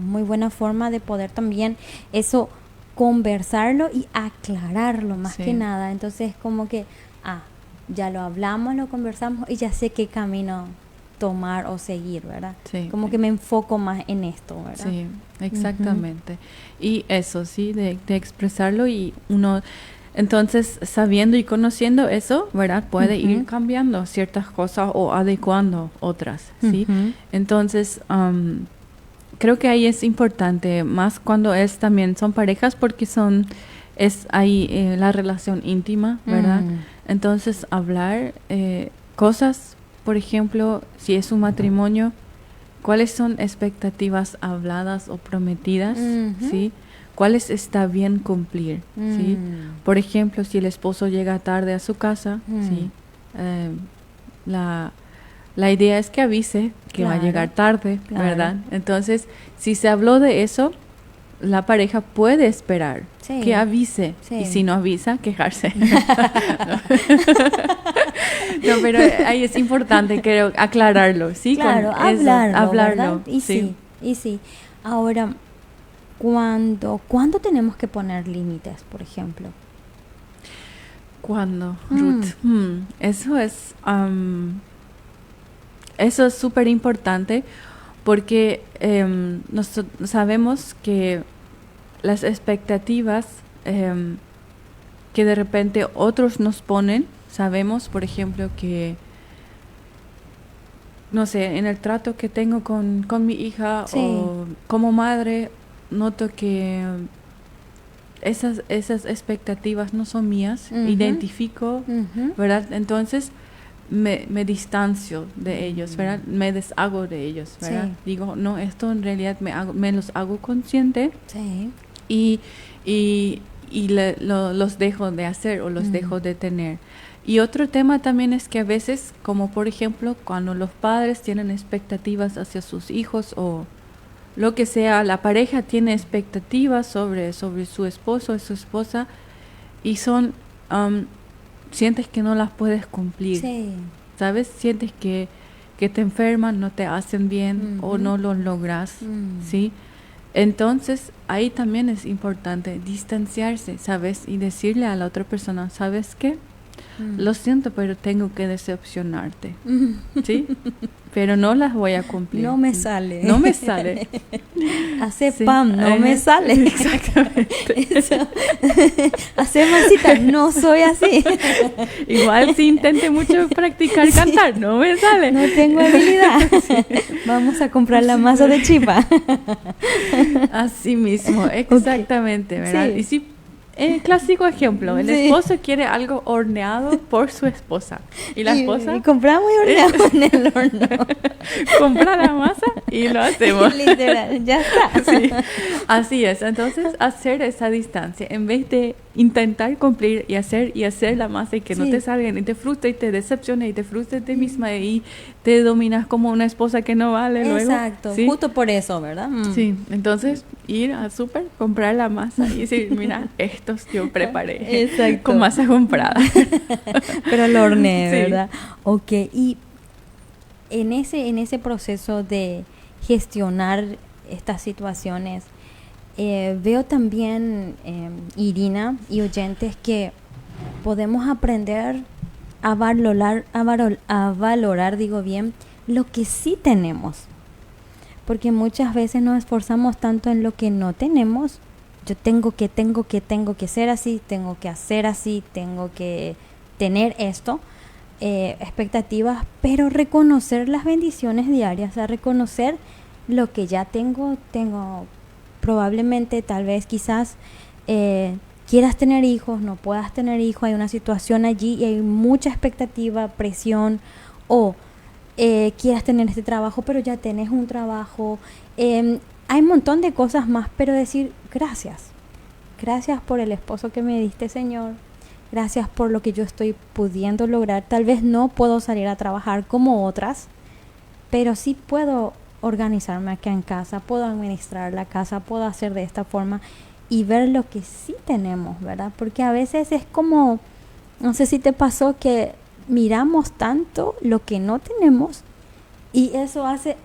forma de poder también eso conversarlo y aclararlo más que nada. Entonces como que, ya lo hablamos, lo conversamos y ya sé qué camino tomar o seguir, ¿verdad? Sí. Como que me enfoco más en esto, ¿verdad? Sí, exactamente. Y eso, sí, de expresarlo y uno... Entonces, sabiendo y conociendo eso, ¿verdad? Puede ir cambiando ciertas cosas o adecuando otras, ¿sí? Entonces, creo que ahí es importante, más cuando son parejas, porque es ahí la relación íntima, ¿verdad? Entonces, hablar cosas, por ejemplo, si es un matrimonio, ¿cuáles son expectativas habladas o prometidas, ¿sí? ¿Cuáles está bien cumplir? ¿Sí? Por ejemplo, si el esposo llega tarde a su casa, ¿sí? La idea es que avise que va a llegar tarde, ¿verdad? Entonces, si se habló de eso, la pareja puede esperar que avise. Y si no avisa, quejarse. No, pero ahí es importante, creo, aclararlo, ¿sí? Claro, hablarlo. Y sí. Ahora... ¿Cuándo tenemos que poner límites, por ejemplo? ¿Cuándo, Ruth? Eso es súper importante porque sabemos que las expectativas que de repente otros nos ponen, sabemos, por ejemplo, que no sé, en el trato que tengo con mi hija o como madre, noto que esas expectativas no son mías, identifico, ¿verdad? Entonces me distancio de ellos, ¿verdad? Me deshago de ellos, ¿verdad? Digo, no, esto en realidad me los hago consciente y los dejo de hacer o los dejo de tener. Y otro tema también es que a veces, como por ejemplo, cuando los padres tienen expectativas hacia sus hijos o lo que sea, la pareja tiene expectativas sobre su esposo o su esposa y sientes que no las puedes cumplir, ¿sabes? Sientes que te enferman, no te hacen bien o no lo logras, ¿sí? Entonces, ahí también es importante distanciarse, ¿sabes? Y decirle a la otra persona, ¿sabes qué? Lo siento, pero tengo que decepcionarte, ¿sí? Pero no las voy a cumplir. No me sale. Hace pan, no me sale. Exactamente. Hace masita, no soy así. Igual si intente mucho practicar cantar, no me sale. No tengo habilidad. Vamos a comprar la masa de chipa. Así mismo, exactamente, ¿verdad? Sí. Y sí, Clásico ejemplo, el esposo quiere algo horneado por su esposa. Y la esposa... Y compramos y horneamos en el horno. Compra la masa y lo hacemos. Literal, ya está. Sí, así es. Entonces, hacer esa distancia, en vez de intentar cumplir y hacer la masa y que no te salgan y te frustra y te decepciona y te frustra de misma y te dominas como una esposa que no vale luego. Exacto, ¿sí? Justo por eso, ¿verdad? Sí, entonces ir al súper, comprar la masa y decir, mira, estos yo preparé. Exacto. Con masa comprada. Pero lo horneé, Sí. ¿verdad? Ok, y en ese proceso de gestionar estas situaciones, veo también, Irina y oyentes, que podemos aprender a valorar, digo bien, lo que sí tenemos. Porque muchas veces nos esforzamos tanto en lo que no tenemos. Yo tengo que ser así, tengo que hacer así, tengo que tener esto, expectativas, pero reconocer las bendiciones diarias, o sea, reconocer lo que ya tengo probablemente, tal vez, quizás quieras tener hijos, no puedas tener hijos, hay una situación allí y hay mucha expectativa, presión, o quieras tener este trabajo, pero ya tenés un trabajo, hay un montón de cosas más, pero decir gracias por el esposo que me diste, Señor, gracias por lo que yo estoy pudiendo lograr. Tal vez no puedo salir a trabajar como otras, pero sí puedo organizarme acá en casa, puedo administrar la casa, puedo hacer de esta forma y ver lo que sí tenemos, ¿verdad? Porque a veces es como, no sé si te pasó, que miramos tanto lo que no tenemos y eso hace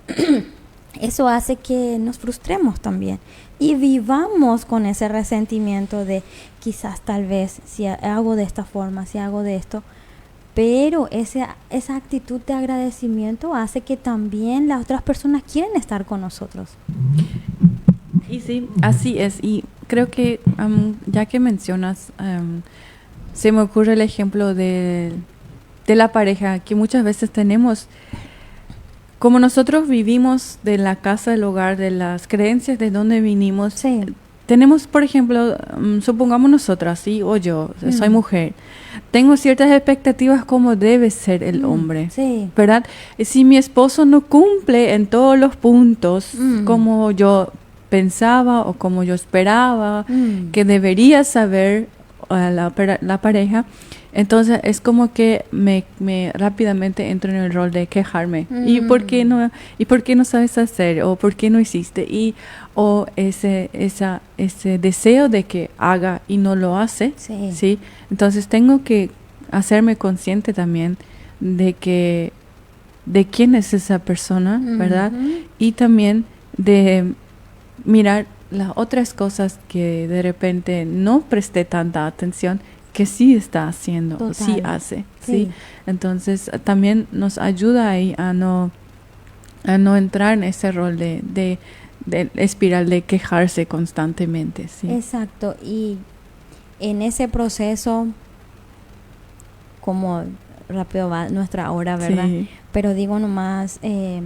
que nos frustremos también y vivamos con ese resentimiento de quizás, tal vez, si hago de esta forma, si hago de esto. Pero esa actitud de agradecimiento hace que también las otras personas quieren estar con nosotros. Y sí, así es. Y creo que ya que mencionas, se me ocurre el ejemplo de la pareja, que muchas veces tenemos, como nosotros vivimos de la casa, del hogar, de las creencias de donde vinimos. Sí. Tenemos, por ejemplo, supongamos nosotras, ¿sí? O yo, soy mujer. Tengo ciertas expectativas como debe ser el hombre, sí. ¿verdad? Si mi esposo no cumple en todos los puntos como yo pensaba o como yo esperaba que debería saber la pareja, entonces es como que me rápidamente entro en el rol de quejarme. ¿Y por qué no sabes hacer? ¿O por qué no hiciste? O ese deseo de que haga y no lo hace. Sí. ¿Sí? Entonces tengo que hacerme consciente también de quién es esa persona, ¿verdad? Y también de mirar las otras cosas que de repente no presté tanta atención, que sí está haciendo. Total. Sí hace, ¿sí? Entonces también nos ayuda ahí a no entrar en ese rol de espiral de quejarse constantemente, ¿sí? Exacto, y en ese proceso, como rápido va nuestra hora, ¿verdad? Sí. Pero digo nomás que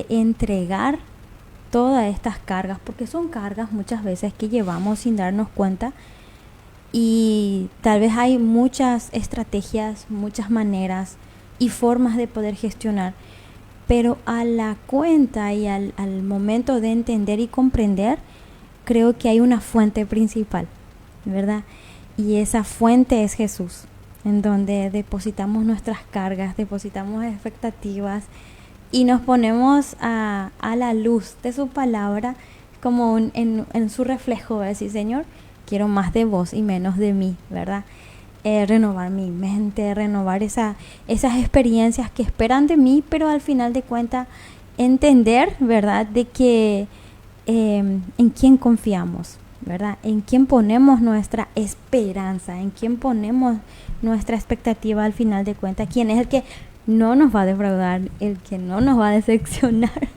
entregar todas estas cargas, porque son cargas muchas veces que llevamos sin darnos cuenta, y tal vez hay muchas estrategias, muchas maneras y formas de poder gestionar, pero a la cuenta y al momento de entender y comprender, creo que hay una fuente principal, ¿verdad? Y esa fuente es Jesús, en donde depositamos nuestras cargas, depositamos expectativas y nos ponemos a la luz de su palabra, como en su reflejo, decir, Señor, quiero más de vos y menos de mí, ¿verdad? Renovar mi mente, renovar esas experiencias que esperan de mí, pero al final de cuentas entender, ¿verdad?, de que en quién confiamos, ¿verdad? En quién ponemos nuestra esperanza, en quién ponemos nuestra expectativa al final de cuentas, quién es el que no nos va a defraudar, el que no nos va a decepcionar,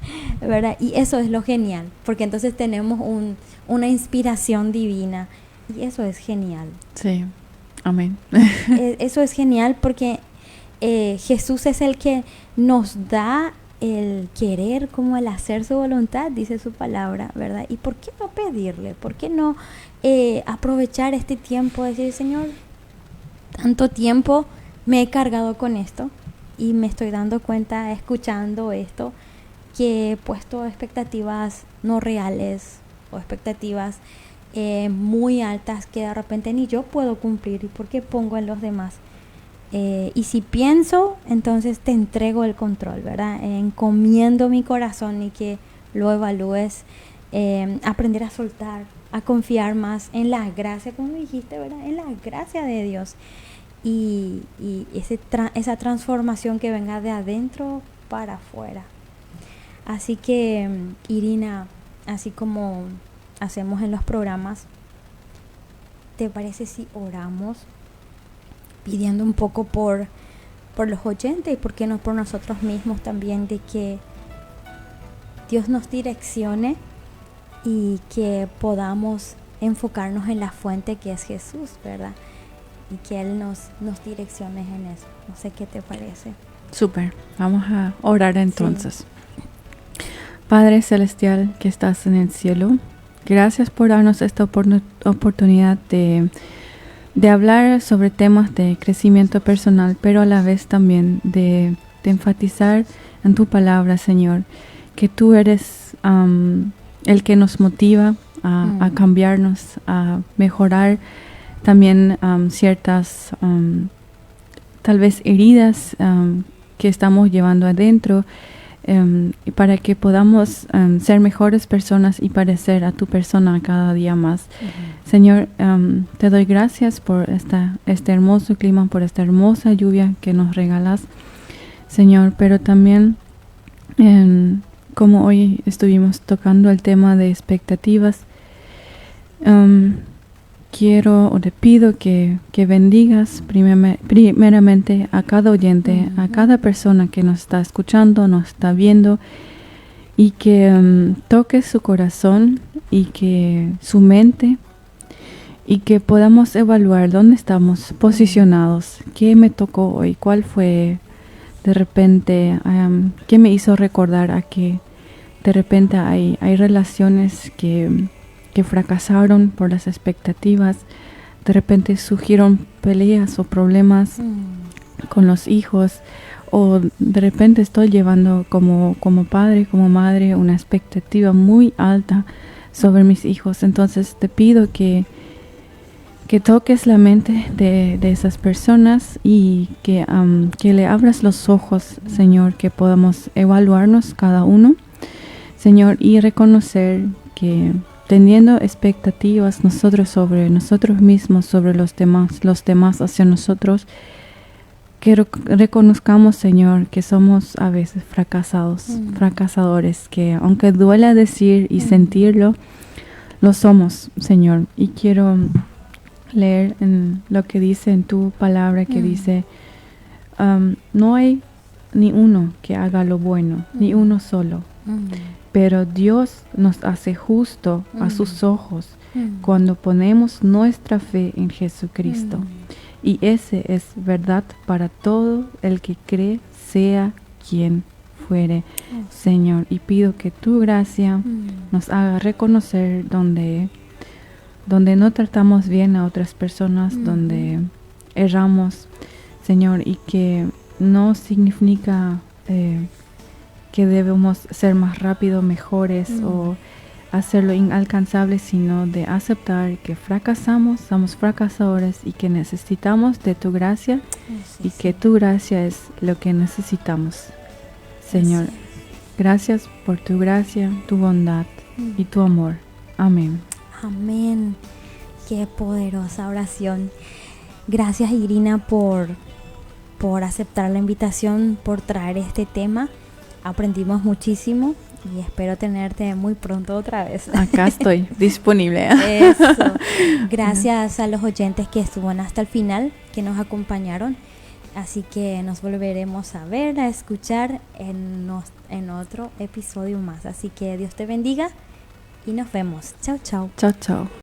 ¿verdad? Y eso es lo genial, porque entonces tenemos una inspiración divina y eso es genial. Sí, amén. Eso es genial porque Jesús es el que nos da el querer como el hacer su voluntad, dice su palabra, ¿verdad? ¿Y por qué no pedirle? ¿Por qué no aprovechar este tiempo? Decir, Señor, tanto tiempo me he cargado con esto y me estoy dando cuenta, escuchando esto, que he puesto expectativas no reales o expectativas muy altas que de repente ni yo puedo cumplir. ¿Y por qué pongo en los demás? Y si pienso, entonces te entrego el control, ¿verdad? Encomiendo mi corazón y que lo evalúes. Aprender a soltar, a confiar más en la gracia, como dijiste, ¿verdad? En la gracia de Dios. Y esa transformación que venga de adentro para afuera. Así que, Irina, así como hacemos en los programas, ¿te parece si oramos pidiendo un poco por los oyentes y por qué no por nosotros mismos también, de que Dios nos direccione y que podamos enfocarnos en la fuente que es Jesús, ¿verdad? Y que Él nos direccione en eso. No sé qué te parece. Súper, vamos a orar entonces. Sí. Padre Celestial que estás en el cielo, gracias por darnos esta oportunidad de hablar sobre temas de crecimiento personal, pero a la vez también de enfatizar en tu palabra, Señor, que tú eres el que nos motiva a cambiarnos, a mejorar también ciertas tal vez heridas que estamos llevando adentro, para que podamos ser mejores personas y parecer a tu persona cada día más. Señor, te doy gracias por este hermoso clima, por esta hermosa lluvia que nos regalas, Señor, pero también como hoy estuvimos tocando el tema de expectativas, quiero o te pido que bendigas primeramente a cada oyente, a cada persona que nos está escuchando, nos está viendo, y que toques su corazón y que su mente, y que podamos evaluar dónde estamos posicionados, qué me tocó hoy, cuál fue de repente, qué me hizo recordar a que de repente hay relaciones que fracasaron por las expectativas. De repente surgieron peleas o problemas con los hijos, o de repente estoy llevando como padre, como madre, una expectativa muy alta sobre mis hijos. Entonces te pido que toques la mente de esas personas y que le abras los ojos, Señor, que podamos evaluarnos cada uno, Señor, y reconocer que teniendo expectativas nosotros sobre nosotros mismos, sobre los demás hacia nosotros, que reconozcamos, Señor, que somos a veces fracasadores, que aunque duela decir y sentirlo, lo somos, Señor. Y quiero leer en lo que dice en tu palabra, que dice, no hay ni uno que haga lo bueno, ni uno solo. Pero Dios nos hace justo a sus ojos cuando ponemos nuestra fe en Jesucristo. Y ese es verdad para todo el que cree, sea quien fuere, Señor. Y pido que tu gracia nos haga reconocer donde no tratamos bien a otras personas, donde erramos, Señor, y que no significa que debemos ser más rápidos, mejores o hacerlo inalcanzable, sino de aceptar que fracasamos, somos fracasadores y que necesitamos de tu gracia, que tu gracia es lo que necesitamos. Señor, gracias por tu gracia, tu bondad y tu amor. Amén. Amén. Qué poderosa oración. Gracias, Irina, por aceptar la invitación, por traer este tema. Aprendimos muchísimo y espero tenerte muy pronto otra vez. Acá estoy, disponible. Eso. Gracias a los oyentes que estuvieron hasta el final, que nos acompañaron. Así que nos volveremos a ver, a escuchar en otro episodio más. Así que Dios te bendiga y nos vemos. Chao, chao. Chao, chao.